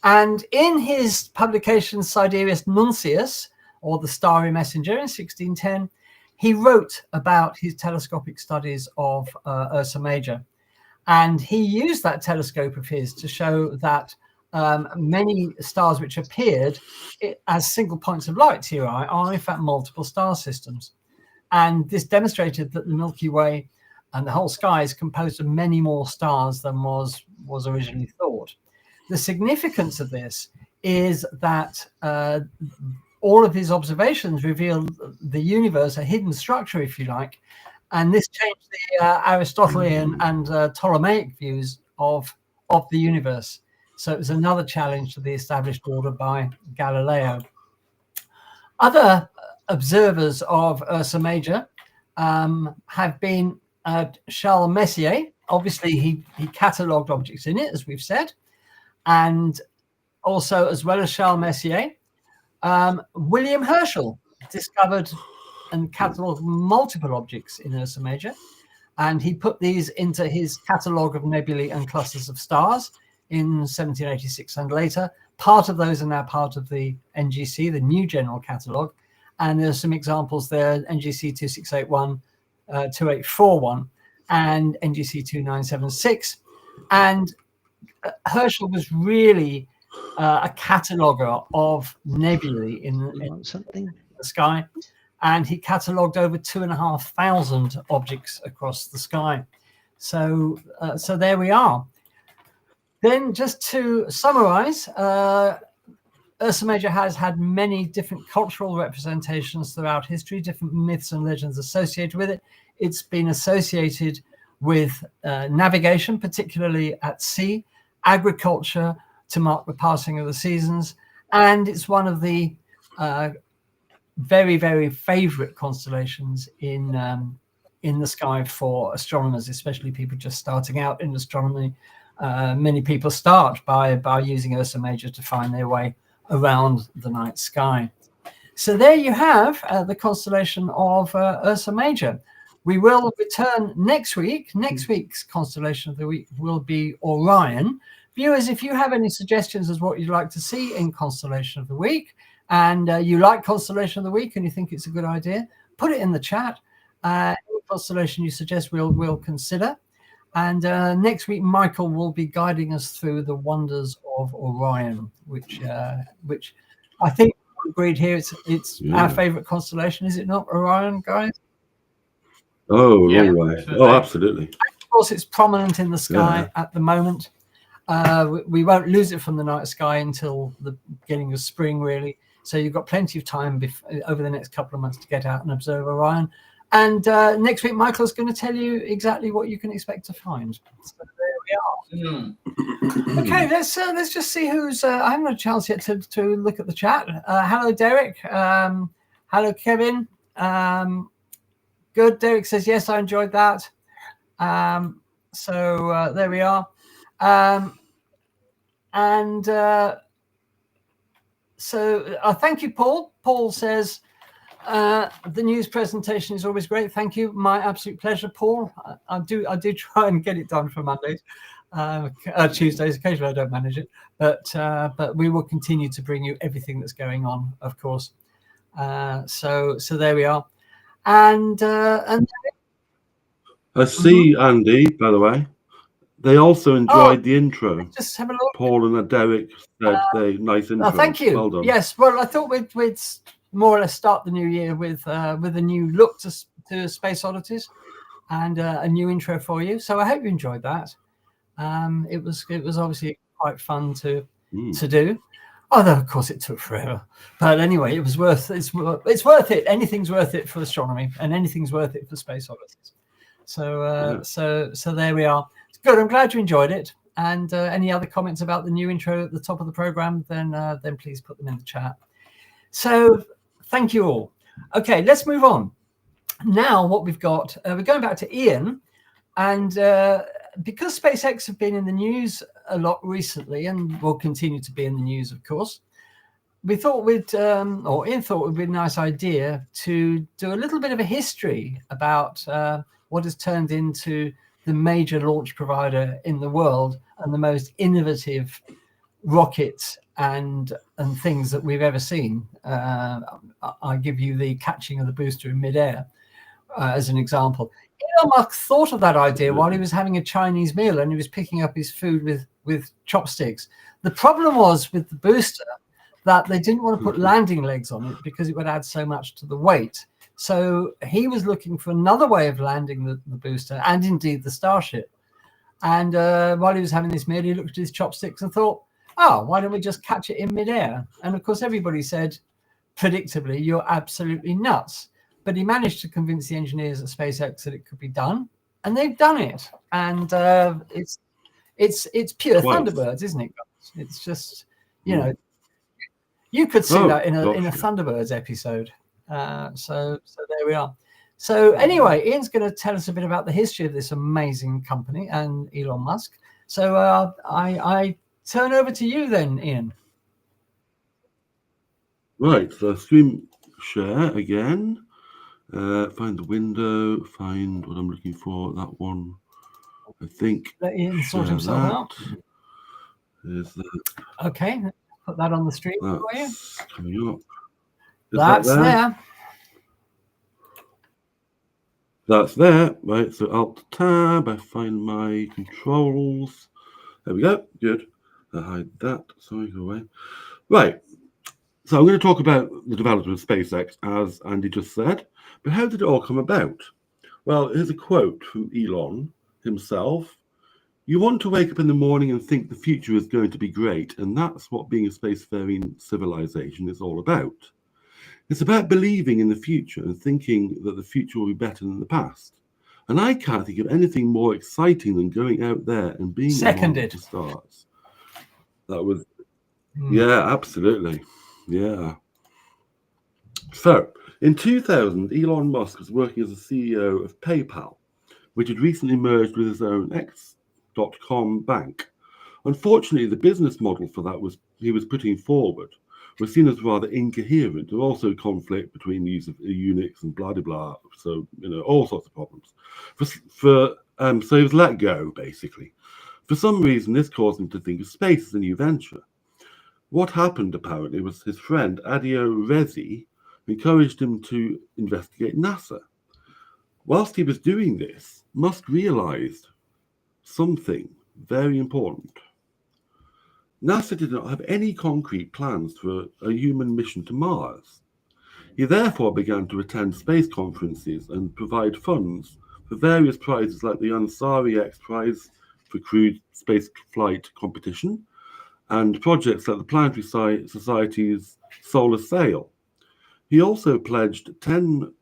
And in his publication Sidereus Nuncius, or the Starry Messenger, in 1610, he wrote about his telescopic studies of Ursa Major. And he used that telescope of his to show that many stars which appeared as single points of light to your eye are in fact multiple star systems. And this demonstrated that the Milky Way and the whole sky is composed of many more stars than was originally thought. The significance of this is that all of his observations reveal the universe, a hidden structure, if you like, and this changed the Aristotelian and Ptolemaic views of the universe. So it was another challenge to the established order by Galileo. Other observers of Ursa Major have been Charles Messier. Obviously, he catalogued objects in it, as we've said, and also, as well as Charles Messier, William Herschel discovered and catalogued multiple objects in Ursa Major, and he put these into his catalogue of nebulae and clusters of stars in 1786 and later. Part of those are now part of the NGC, the New General Catalogue, and there's some examples there: NGC 2681, 2841, and NGC 2976. And Herschel was really a cataloguer of nebulae in the sky, and he catalogued over 2,500 objects across the sky. So there we are. Then, just to summarize, Ursa Major has had many different cultural representations throughout history, different myths and legends associated with it. It's been associated with navigation, particularly at sea, agriculture to mark the passing of the seasons, and it's one of the very, very favorite constellations in the sky for astronomers, especially people just starting out in astronomy. Many people start by using Ursa Major to find their way around the night sky. So there you have the constellation of Ursa Major. We will return next week. Next week's constellation of the week will be Orion. Viewers, if you have any suggestions as what you'd like to see in constellation of the week, and you like constellation of the week and you think it's a good idea, put it in the chat. Any constellation you suggest we'll consider. And next week, Michael will be guiding us through the wonders of Orion, which I think we agreed here it's our favorite constellation, is it not, Orion, guys? Oh, Yeah, long way. definitely. Oh, absolutely. Of course, it's prominent in the sky at the moment. We won't lose it from the night sky until the beginning of spring, really. So you've got plenty of time over the next couple of months to get out and observe Orion. And next week, Michael's going to tell you exactly what you can expect to find. So there we are. Okay, let's just see who's. I haven't had a chance yet to look at the chat. Hello, Derek. Hello, Kevin. Good. Derek says yes. I enjoyed that. So there we are. So thank you, Paul. Paul says. The news presentation is always great. Thank you. My absolute pleasure, Paul. I do try and get it done for Mondays, Tuesdays. Occasionally I don't manage it, but we will continue to bring you everything that's going on, of course. So there we are. And I see, Andy, by the way. They also enjoyed the intro. Just have a look. Paul and Derek said they nice intro. Thank you. Well done. Yes. Well, I thought we'd more or less start the new year with a new look to Space Oddities and a new intro for you. So I hope you enjoyed that. It was obviously quite fun to do. Although of course it took forever, but anyway, it's worth it. Anything's worth it for astronomy, and anything's worth it for Space Oddities. So so there we are. It's good. I'm glad you enjoyed it. And any other comments about the new intro at the top of the program, then please put them in the chat. So thank you all. Okay, let's move on. Now what we've got, we're going back to Ian, and because SpaceX have been in the news a lot recently and will continue to be in the news, of course, we thought Ian thought it would be a nice idea to do a little bit of a history about what has turned into the major launch provider in the world and the most innovative rockets and things that we've ever seen. I give you the catching of the booster in midair as an example. Elon Musk thought of that idea while he was having a Chinese meal and he was picking up his food with chopsticks. The problem was with the booster that they didn't want to put landing legs on it because it would add so much to the weight. So he was looking for another way of landing the booster and indeed the Starship. And while he was having this meal, he looked at his chopsticks and thought, oh, why don't we just catch it in midair? And of course, everybody said, predictably, you're absolutely nuts. But he managed to convince the engineers at SpaceX that it could be done, and they've done it. And it's pure Thunderbirds, isn't it? It's just, you know, you could see that in a Thunderbirds episode. So there we are. So anyway, Ian's going to tell us a bit about the history of this amazing company and Elon Musk. So I turn over to you then, Ian. Right, so screen share again. Find the window, find what I'm looking for, that one. I think. Let Ian sort himself out. Is that. Okay, put that on the screen for you. Coming up. That's there. That's there. Right, so Alt Tab, I find my controls. There we go. Good. I hide that. Sorry, go away. Right. So I'm going to talk about the development of SpaceX, as Andy just said. But how did it all come about? Well, here's a quote from Elon himself. You want to wake up in the morning and think the future is going to be great, and that's what being a spacefaring civilization is all about. It's about believing in the future and thinking that the future will be better than the past. And I can't think of anything more exciting than going out there and being among the stars. That was, yeah, absolutely. Yeah. So, in 2000, Elon Musk was working as a CEO of PayPal, which had recently merged with his own X.com bank. Unfortunately, the business model for that he was putting forward was seen as rather incoherent. There was also conflict between the use of Unix and blah, blah, blah. So, all sorts of problems. So he was let go, basically. For some reason, this caused him to think of space as a new venture. What happened, apparently, was his friend, Adio Rezi, encouraged him to investigate NASA. Whilst he was doing this, Musk realized something very important. NASA did not have any concrete plans for a human mission to Mars. He therefore began to attend space conferences and provide funds for various prizes like the Ansari X Prize for crewed space flight competition and projects like the Planetary Society's Solar Sail. He also pledged $100,000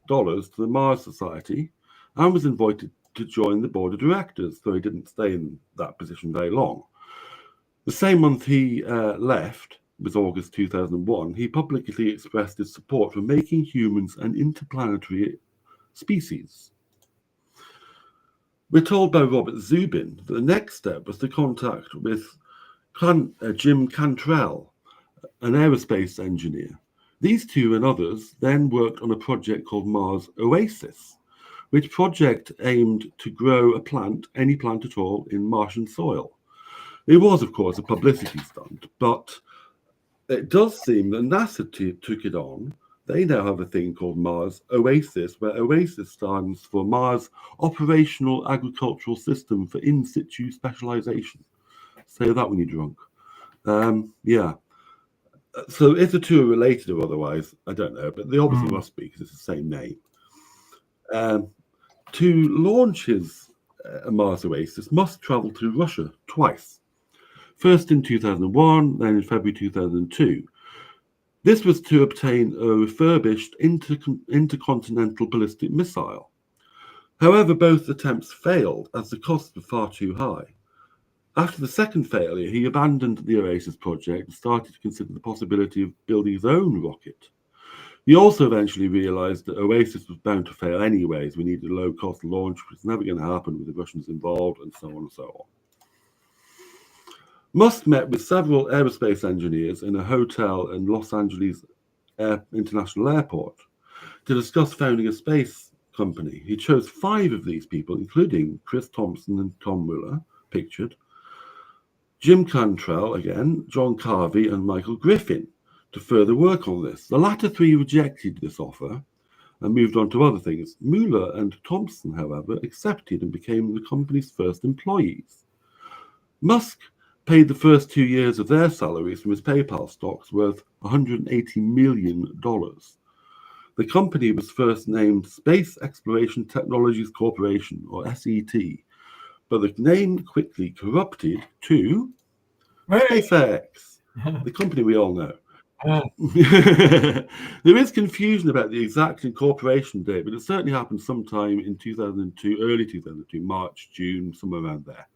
to the Mars Society and was invited to join the board of directors, though he didn't stay in that position very long. The same month he left, it was August 2001, he publicly expressed his support for making humans an interplanetary species. We're told by Robert Zubin that the next step was to contact with Jim Cantrell, an aerospace engineer. These two and others then worked on a project called Mars Oasis, which project aimed to grow a plant, any plant at all, in Martian soil. It was, of course, a publicity stunt, but it does seem that NASA took it on. They now have a thing called Mars Oasis, where Oasis stands for Mars Operational Agricultural System for In Situ Specialization. Say that when you're drunk. Yeah. So if the two are related or otherwise, I don't know, but they obviously must be because it's the same name. To launch his Mars Oasis, Musk traveled to Russia twice. First in 2001, then in February 2002. This was to obtain a refurbished intercontinental ballistic missile. However, both attempts failed as the costs were far too high. After the second failure, he abandoned the Oasis project and started to consider the possibility of building his own rocket. He also eventually realized that Oasis was bound to fail anyways. We needed a low-cost launch, which was never going to happen with the Russians involved, and so on and so on. Musk met with several aerospace engineers in a hotel in Los Angeles International Airport to discuss founding a space company. He chose 5 of these people, including Chris Thompson and Tom Mueller, pictured, Jim Cantrell again, John Carvey, and Michael Griffin, to further work on this. The latter 3 rejected this offer and moved on to other things. Mueller and Thompson, however, accepted and became the company's first employees. Musk paid the first 2 years of their salaries from his PayPal stocks worth $180 million. The company was first named Space Exploration Technologies Corporation, or SET, but the name quickly corrupted to SpaceX, the company we all know. There is confusion about the exact incorporation date, but it certainly happened sometime in 2002, early 2002, March, June, somewhere around there.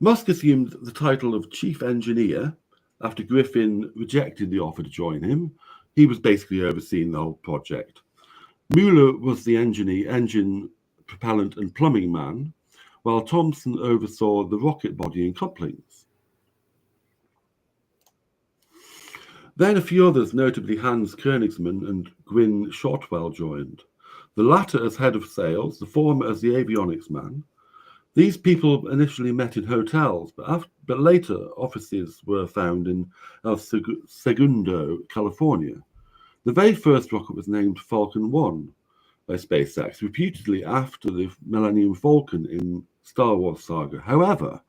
Musk assumed the title of chief engineer after Griffin rejected the offer to join him. He was basically overseeing the whole project. Mueller was the engine, propellant, and plumbing man, while Thompson oversaw the rocket body and couplings. Then a few others, notably Hans Koenigsmann and Gwyn Shotwell, joined. The latter as head of sales, the former as the avionics man. These people initially met in hotels, but later offices were found in El Segundo, California. The very first rocket was named Falcon 1 by SpaceX, reputedly after the Millennium Falcon in Star Wars saga. However,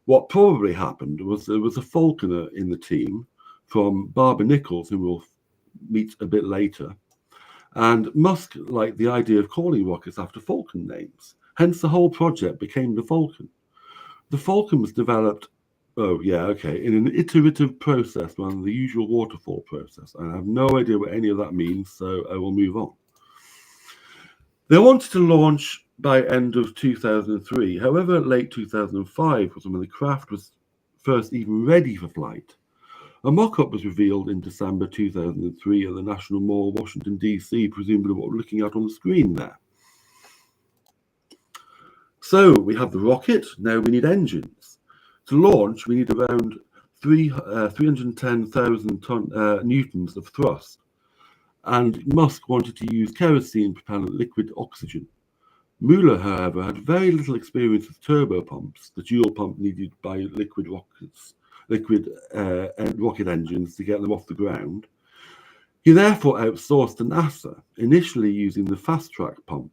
what probably happened was there was a Falconer in the team from Barbara Nichols, who we'll meet a bit later, And Musk liked the idea of calling rockets after Falcon names. Hence, the whole project became the Falcon. The Falcon was developed, in an iterative process rather than the usual waterfall process. I have no idea what any of that means, so I will move on. They wanted to launch by end of 2003. However, late 2005 was when the craft was first even ready for flight. A mock-up was revealed in December 2003 at the National Mall, Washington, D.C., presumably what we're looking at on the screen there. So we have the rocket, now we need engines. To launch, we need around 310,000 newtons of thrust. And Musk wanted to use kerosene propellant liquid oxygen. Mueller, however, had very little experience with turbo pumps, the dual pump needed by liquid rocket engines to get them off the ground. He therefore outsourced to NASA, initially using the fast-track pump.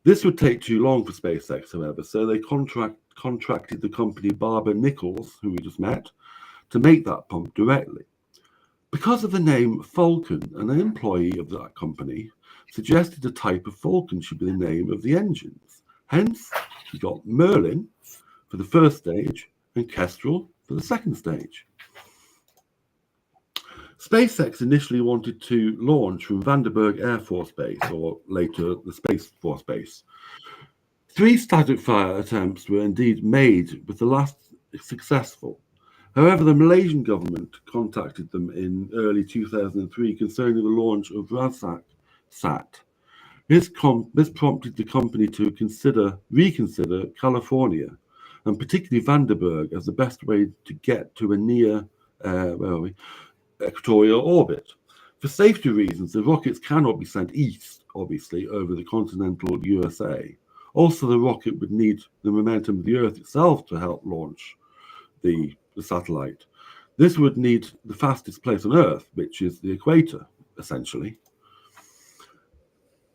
This would take too long for SpaceX, however, so they contracted the company Barber-Nichols, who we just met, to make that pump directly. Because of the name Falcon, an employee of that company suggested a type of Falcon should be the name of the engines. Hence, we got Merlin for the first stage and Kestrel for the second stage. SpaceX initially wanted to launch from Vandenberg Air Force Base, or later the Space Force Base. 3 static fire attempts were indeed made, with the last successful. However, the Malaysian government contacted them in early 2003 concerning the launch of RASAT. This prompted the company to reconsider California, and particularly Vandenberg, as the best way to get to a near equatorial orbit. For safety reasons, the rockets cannot be sent east, obviously, over the continental USA. Also, the rocket would need the momentum of the Earth itself to help launch the satellite. This would need the fastest place on Earth, which is the equator, essentially.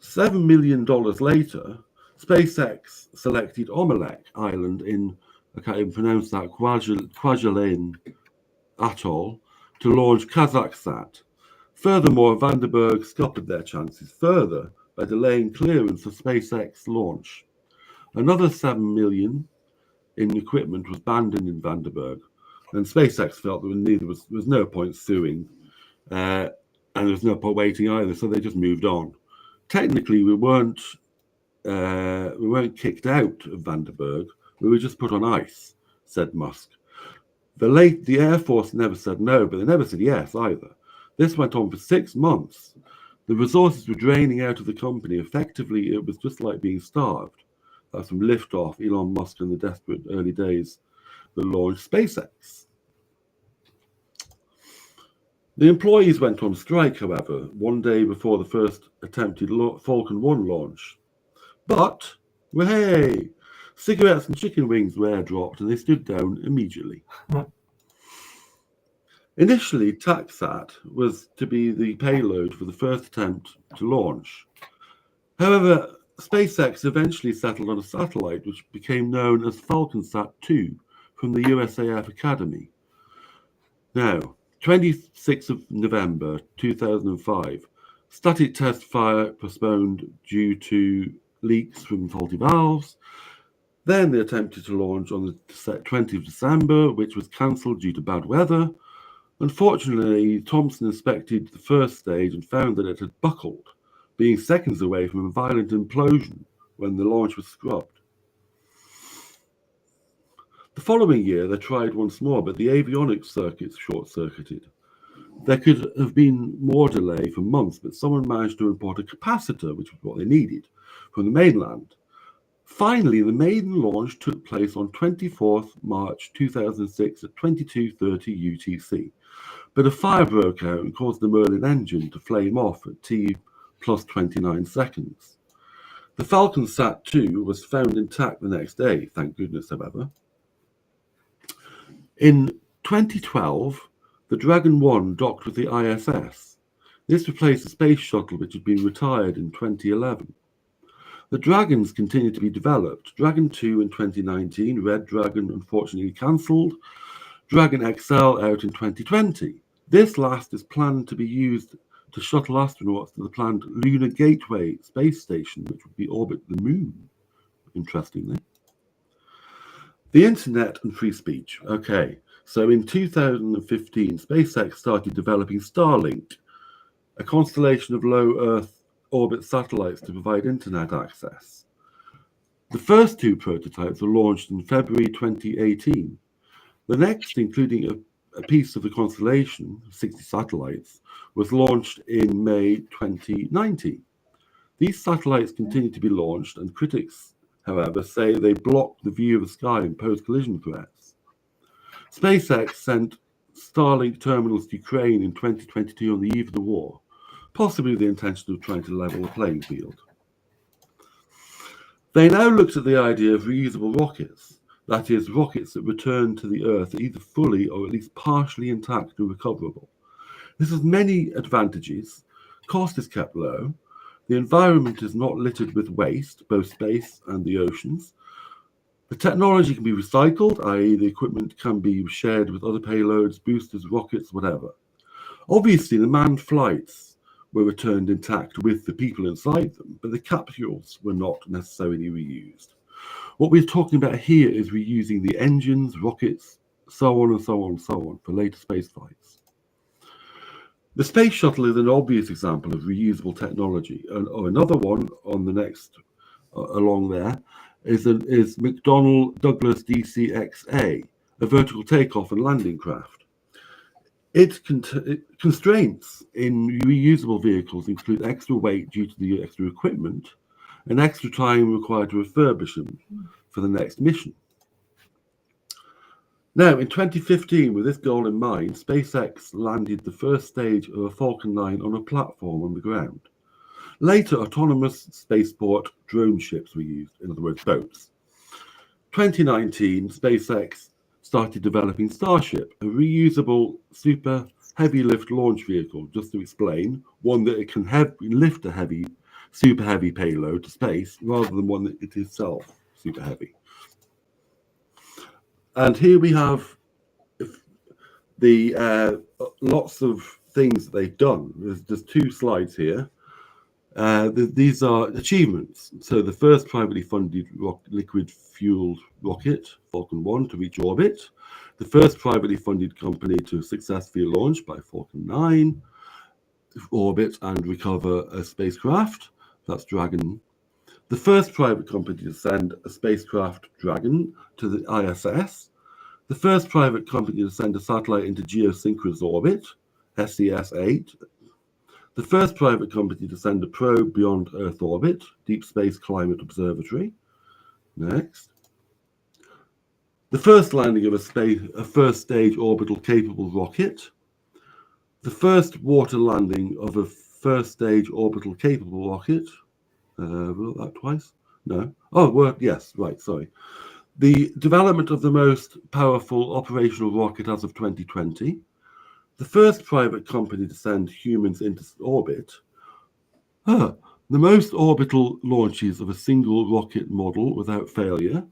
$7 million later, SpaceX selected Omelek Island in, I can't even pronounce that, Kwajalein Atoll, to launch Kazakhsat. Furthermore, Vandenberg scuppered their chances further by delaying clearance of SpaceX launch. Another $7 million in equipment was abandoned in Vandenberg, and SpaceX felt that there was no point suing, and there was no point waiting either, so they just moved on. Technically, we weren't kicked out of Vandenberg, we were just put on ice, said Musk. The Air Force never said no, but they never said yes either. This went on for 6 months. The resources were draining out of the company. Effectively, it was just like being starved. That's from liftoff, Elon Musk in the desperate early days that launched SpaceX. The employees went on strike, however, one day before the first attempted Falcon 1 launch. But, hey, cigarettes and chicken wings were airdropped and they stood down immediately. Initially, TACSAT was to be the payload for the first attempt to launch. However, SpaceX eventually settled on a satellite which became known as FalconSat 2 from the USAF Academy. Now, 26th of November 2005, static test fire postponed due to leaks from faulty valves. Then they attempted to launch on the 20th of December, which was cancelled due to bad weather. Unfortunately, Thompson inspected the first stage and found that it had buckled, being seconds away from a violent implosion when the launch was scrubbed. The following year, they tried once more, but the avionics circuits short-circuited. There could have been more delay for months, but someone managed to import a capacitor, which was what they needed, from the mainland. Finally, the maiden launch took place on 24th March 2006 at 22:30 UTC. But a fire broke out and caused the Merlin engine to flame off at T plus 29 seconds. The FalconSat 2 was found intact the next day, thank goodness, however. In 2012, the Dragon 1 docked with the ISS. This replaced the space shuttle which had been retired in 2011. The Dragons continued to be developed. Dragon 2 in 2019, Red Dragon unfortunately cancelled. Dragon XL out in 2020. This last is planned to be used to shuttle astronauts to the planned Lunar Gateway space station, which would be orbit the moon, interestingly. The internet and free speech. Okay, so in 2015, SpaceX started developing Starlink, a constellation of low Earth orbit satellites to provide internet access. The first two prototypes were launched in February 2018. The next, including a piece of the constellation, 60 satellites, was launched in May 2019. These satellites continue to be launched, and critics, however, say they block the view of the sky and pose collision threats. SpaceX sent Starlink terminals to Ukraine in 2022 on the eve of the war, possibly with the intention of trying to level the playing field. They now looked at the idea of reusable rockets, that is, rockets that return to the Earth either fully or at least partially intact and recoverable. This has many advantages. Cost is kept low. The environment is not littered with waste, both space and the oceans. The technology can be recycled, i.e. the equipment can be shared with other payloads, boosters, rockets, whatever. Obviously, the manned flights were returned intact with the people inside them, but the capsules were not necessarily reused. What we're talking about here is reusing the engines, rockets, so on and so on and so on for later space flights. The space shuttle is an obvious example of reusable technology, or another one on the next along there is McDonnell Douglas DCXA, a vertical takeoff and landing craft. Its constraints in reusable vehicles include extra weight due to the extra equipment and extra time required to refurbish them for the next mission. Now, in 2015, with this goal in mind, SpaceX landed the first stage of a Falcon 9 on a platform on the ground. Later, autonomous spaceport drone ships were used, in other words, boats. 2019, SpaceX started developing Starship, a reusable super heavy lift launch vehicle, just to explain, one that it can lift a super heavy payload to space rather than one that it is itself super heavy. And here we have the lots of things that they've done. There's two slides here. These are achievements. So the first privately funded liquid-fueled rocket, Falcon 1, to reach orbit. The first privately funded company to successfully launch by Falcon 9, orbit and recover a spacecraft. That's Dragon. The first private company to send a spacecraft, Dragon, to the ISS. The first private company to send a satellite into geosynchronous orbit, SES-8. The first private company to send a probe beyond Earth orbit, Deep Space Climate Observatory. Next. The first landing of a first stage orbital capable rocket. The first water landing of a first stage orbital capable rocket. Wrote that twice? No. Oh, yes, right, sorry. The development of the most powerful operational rocket as of 2020. The first private company to send humans into orbit. The most orbital launches of a single rocket model without failure.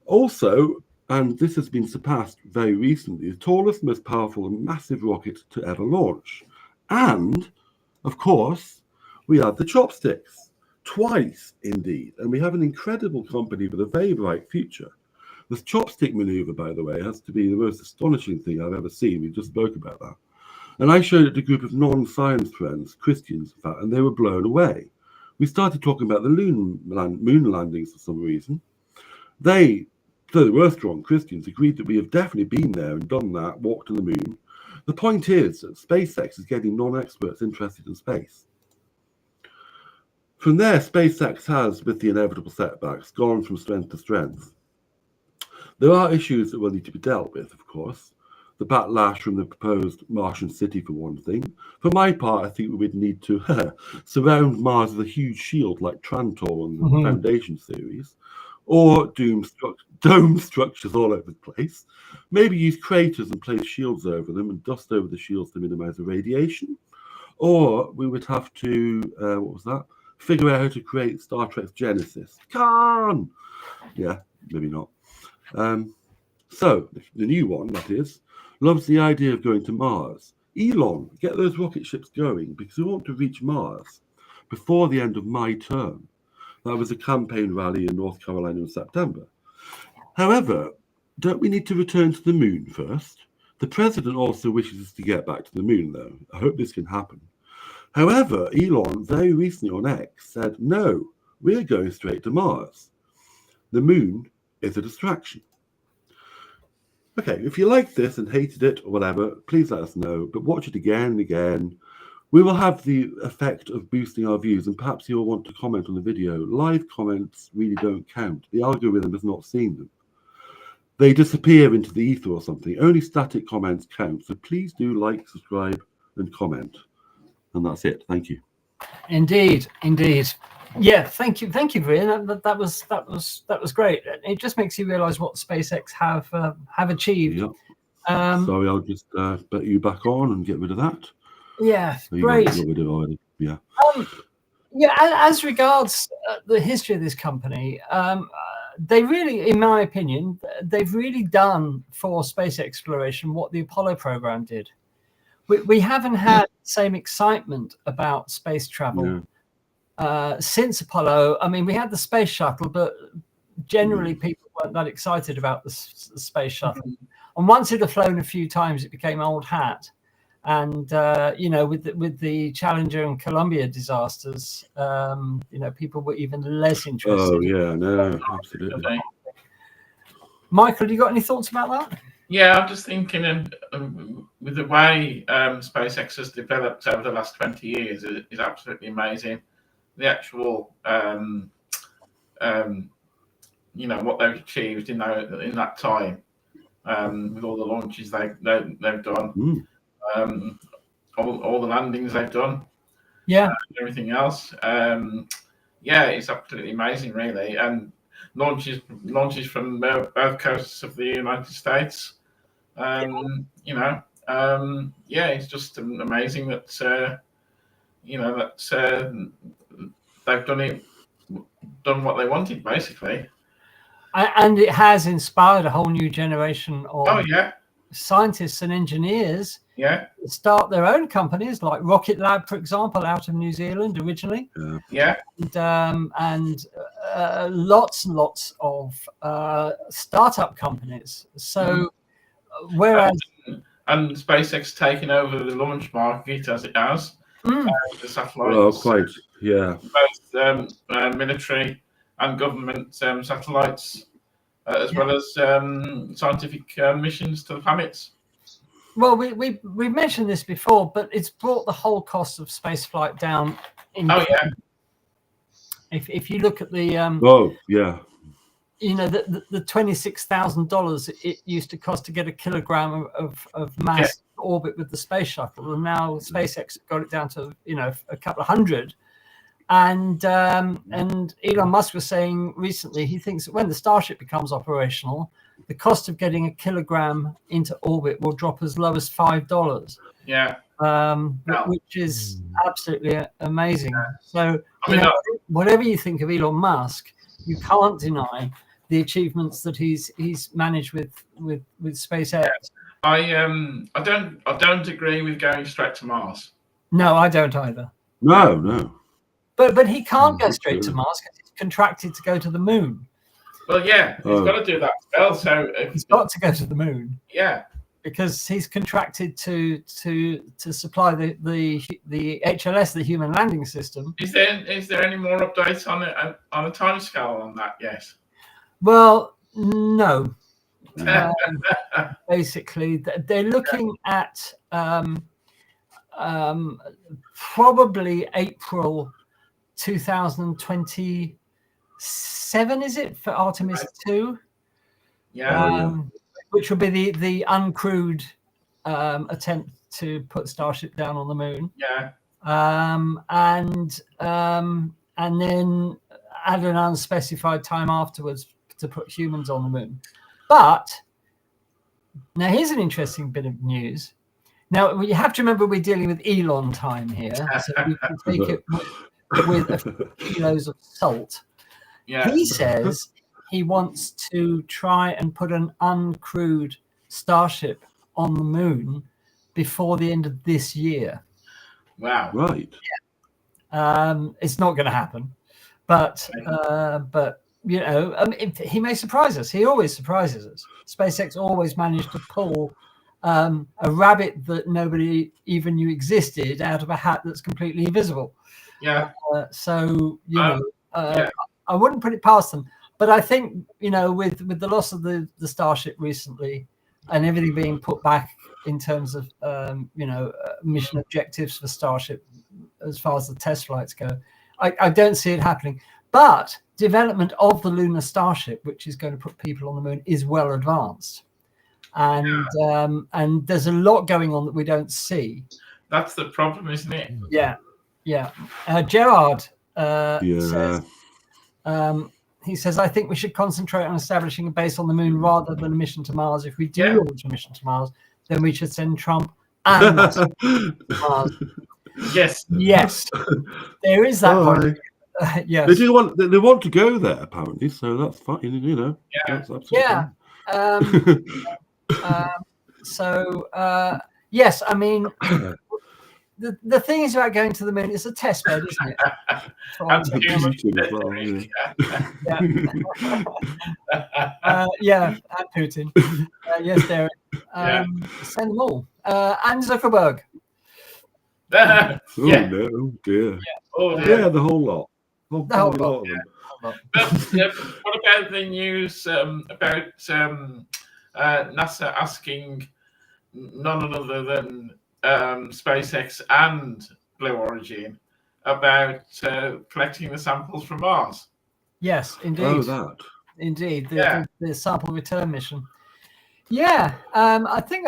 Also, and this has been surpassed very recently, the tallest, most powerful and massive rocket to ever launch. And, of course, we have the chopsticks. Twice, indeed. And we have an incredible company with a very bright future. This chopstick maneuver, by the way, has to be the most astonishing thing I've ever seen. We just spoke about that. And I showed it to a group of non-science friends, Christians, in fact, and they were blown away. We started talking about the moon landings for some reason. They, though they were strong Christians, agreed that we have definitely been there and done that, walked on the moon. The point is that SpaceX is getting non-experts interested in space. From there, SpaceX has, with the inevitable setbacks, gone from strength to strength. There are issues that will need to be dealt with, of course. The backlash from the proposed Martian city, for one thing. For my part, I think we would need to surround Mars with a huge shield like Trantor on the Foundation series, or dome structures all over the place. Maybe use craters and place shields over them and dust over the shields to minimize the radiation. Or we would have to, figure out how to create Star Trek's Genesis. Khan! Yeah, maybe not. So, the new one, that is, loves the idea of going to Mars. Elon, get those rocket ships going because we want to reach Mars before the end of my term. That was a campaign rally in North Carolina in September. However, don't we need to return to the moon first? The president also wishes us to get back to the moon, though. I hope this can happen. However, Elon very recently on X said, no, we're going straight to Mars. The moon is a distraction. Okay, if you liked this and hated it or whatever, please let us know, but watch it again and again. We will have the effect of boosting our views, and perhaps you'll want to comment on the video. Live comments really don't count. The algorithm has not seen them. They disappear into the ether or something. Only static comments count. So please do like, subscribe, and comment. And that's it. Thank you. Indeed, indeed. Yeah, thank you, Brian. That was great. It just makes you realise what SpaceX have achieved. Yep. Sorry, I'll just bet you back on and get rid of that. Yeah, So great. Got rid of it already. Yeah. Yeah, as regards the history of this company, they really, in my opinion, they've really done for space exploration what the Apollo program did. We haven't had the same excitement about space travel since Apollo. I mean, we had the space shuttle, but generally people weren't that excited about the space shuttle. And once it had flown a few times, it became old hat. And you know, with the Challenger and Columbia disasters, you know, people were even less interested. Oh yeah, no, absolutely. Michael, you got any thoughts about that? Yeah, I'm just thinking, with the way SpaceX has developed over the last 20 years, is absolutely amazing. The actual, you know, what they've achieved in that time, with all the launches they've done, all the landings they've done, everything else. Yeah, it's absolutely amazing, really, and launches from both coasts of the United States. You know, yeah, it's just amazing that you know, that they've done what they wanted, basically. And it has inspired a whole new generation of scientists and engineers to start their own companies, like Rocket Lab, for example, out of New Zealand originally. And lots and lots of startup companies. So whereas and SpaceX taking over the launch market as it has, the satellites, well, quite, both military and government satellites, as well as scientific missions to the planets. Well, we've mentioned this before, but it's brought the whole cost of spaceflight down. If you look at the you know, the $26,000 it used to cost to get a kilogram of mass orbit with the space shuttle, and now SpaceX got it down to, you know, a couple of hundred. And Elon Musk was saying recently he thinks that when the Starship becomes operational, the cost of getting a kilogram into orbit will drop as low as $5. Which is absolutely amazing. So, you know, whatever you think of Elon Musk, you can't deny the achievements that he's managed with SpaceX. I don't agree with going straight to Mars. No, I don't either. No. But he can't go straight to Mars because he's contracted to go to the moon. Well, yeah, he's got to do that as well. So he's got to go to the moon. Yeah. Because he's contracted to supply the HLS, the Human Landing System. Is there any more updates on it on a timescale on that? Yes. Well, no. Basically, they're looking at probably April 2027. Is it for Artemis 2? Which will be the uncrewed attempt to put Starship down on the moon. And then at an unspecified time afterwards to put humans on the moon. But now here's an interesting bit of news. Now you have to remember we're dealing with Elon time here, so we can take it with a few kilos of salt. He says he wants to try and put an uncrewed Starship on the moon before the end of this year. Wow. Right. It's not going to happen, but you know, I mean, he may surprise us. He always surprises us. SpaceX always managed to pull a rabbit that nobody even knew existed out of a hat that's completely invisible. Yeah. So you know, yeah. I wouldn't put it past them. But I think, you know, with the loss of the Starship recently and everything being put back in terms of you know, mission objectives for Starship as far as the test flights go, I don't see it happening. But development of the lunar Starship, which is going to put people on the moon, is well advanced. And there's a lot going on that we don't see. That's the problem, isn't it? Yeah, yeah. Gerard says, he says, I think we should concentrate on establishing a base on the moon rather than a mission to Mars. If we do launch a mission to Mars, then we should send Trump and Musk to Mars. Yes. Yes. There is that point. Yes. They want to go there apparently, so that's fine. You know. Yeah. That's absolutely fine. So yes, I mean, the thing is about going to the moon, it's a test bed, isn't it? And Putin as well, yeah, and Putin. Yes, Derek. Send them all. And Zuckerberg. Oh no, dear. Yeah, the whole lot. The whole lot. Of them. But what about the news about NASA asking none other than SpaceX and Blue Origin about collecting the samples from Mars? Yes, indeed. Oh, that. Indeed, the sample return mission. Yeah, I think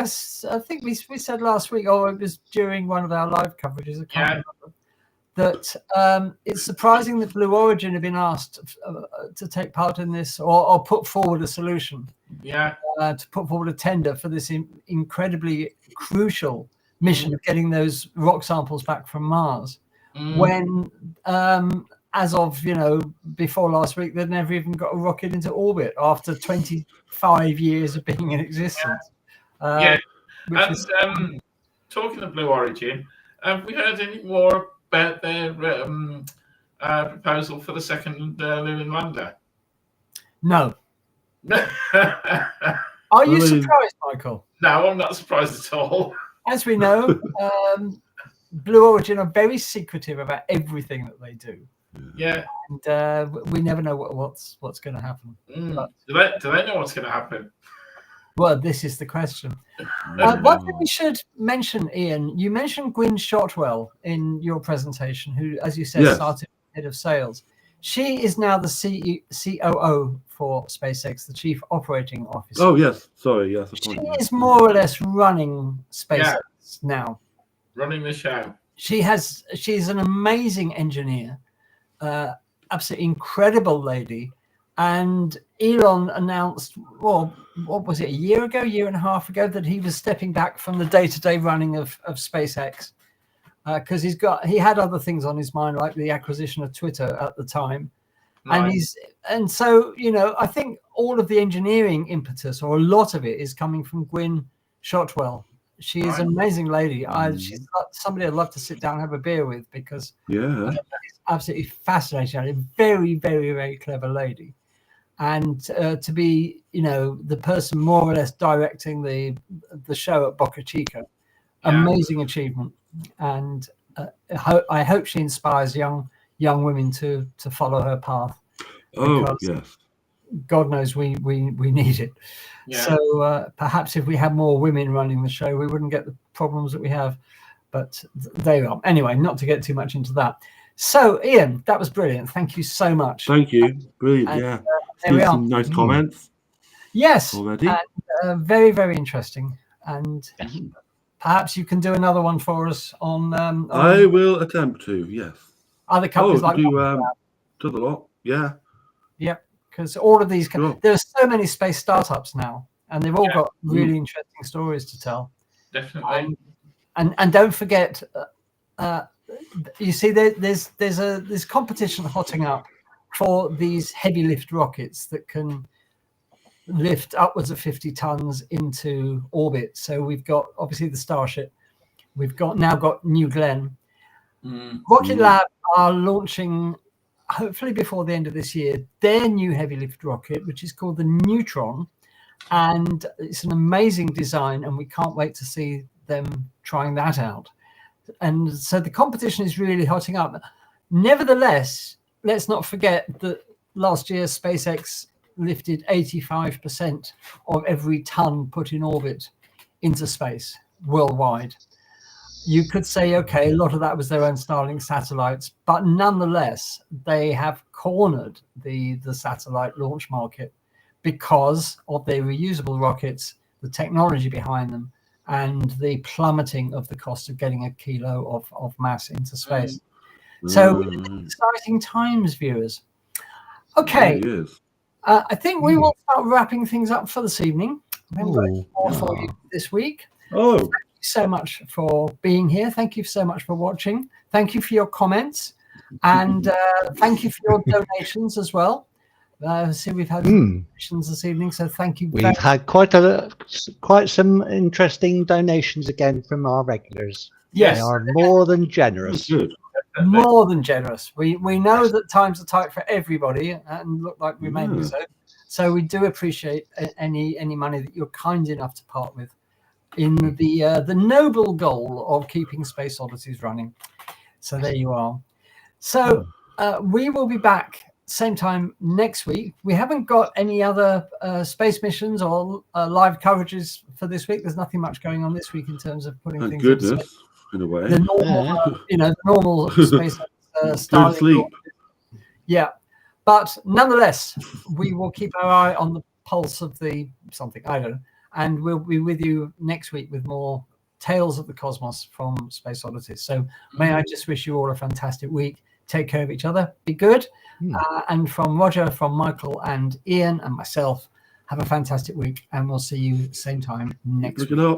we said last week, or it was during one of our live coverages, I can't remember, that it's surprising that Blue Origin have been asked to take part in this or put forward a solution. Yeah. To put forward a tender for this incredibly crucial mission of getting those rock samples back from Mars. When, as of, you know, before last week, they'd never even got a rocket into orbit after 25 years of being in existence. And talking of Blue Origin, have we heard any more about their proposal for the second lunar lander? No. Are you surprised, Michael? No, I'm not surprised at all. As we know, Blue Origin are very secretive about everything that they do. Yeah. And we never know what's going to happen. But, do they know what's going to happen? Well, this is the question. One thing we should mention, Ian, you mentioned Gwynne Shotwell in your presentation, who, as you said, started head of sales. She is now the COO for SpaceX, the Chief Operating Officer. Oh, yes. Sorry, yes. She is more or less running SpaceX now. Running the show. She's an amazing engineer, absolutely incredible lady. And Elon announced, well, what was it, a year and a half ago, that he was stepping back from the day-to-day running of SpaceX because he had other things on his mind, like the acquisition of Twitter at the time. Nice. And so, you know, I think all of the engineering impetus, or a lot of it, is coming from Gwynne Shotwell. She is an amazing lady. She's somebody I'd love to sit down and have a beer with, because she's absolutely fascinating. A very, very, very clever lady. And to be, you know, the person more or less directing the show at Boca Chica, amazing achievement. And I hope she inspires young women to follow her path. Oh, yes. God knows we need it. Yeah. So perhaps if we had more women running the show, we wouldn't get the problems that we have. But there you are. Anyway, not to get too much into that. So, Ian, that was brilliant. Thank you so much. Thank you. Brilliant. And, there we are. Some nice comments. Yes. Already. And, very, very interesting. And perhaps you can do another one for us on. I will attempt to. Yes. Other companies like do the lot. Yeah. Yep. Because all of these, there are so many space startups now, and they've all got really interesting stories to tell. Definitely. And don't forget, you see, there's competition hotting up for these heavy lift rockets that can lift upwards of 50 tons into orbit. So we've got obviously the Starship. We've now got New Glenn. Rocket Lab are launching, hopefully before the end of this year, their new heavy lift rocket, which is called the Neutron. And it's an amazing design, and we can't wait to see them trying that out. And so the competition is really hotting up. Nevertheless, let's not forget that last year SpaceX lifted 85% of every ton put in orbit into space worldwide. You could say, okay, a lot of that was their own Starlink satellites, but nonetheless, they have cornered the satellite launch market because of their reusable rockets, the technology behind them, and the plummeting of the cost of getting a kilo of mass into space. So exciting times, viewers. Okay, I think we will start wrapping things up for this evening. We haven't got any more for you this week. Thank you so much for being here. Thank you so much for watching. Thank you for your comments, and thank you for your donations as well. See, we've had donations this evening, so thank you. We've had quite some interesting donations again from our regulars. Yes, they are more than generous. More than generous. We know that times are tight for everybody, and look like we may be so. So we do appreciate any money that you're kind enough to part with in the noble goal of keeping Space Oddities running. So there you are. So we will be back same time next week. We haven't got any other space missions or live coverages for this week. There's nothing much going on this week in terms of putting things in space. In a way, the normal, the normal space Starlink sleep. Yeah, but nonetheless, we will keep our eye on the pulse of the something, I don't know, and we'll be with you next week with more tales of the cosmos from Space Oddities. So may I just wish you all a fantastic week. Take care of each other. Be good. And from Roger, from Michael and Ian and myself, have a fantastic week, and we'll see you same time next week.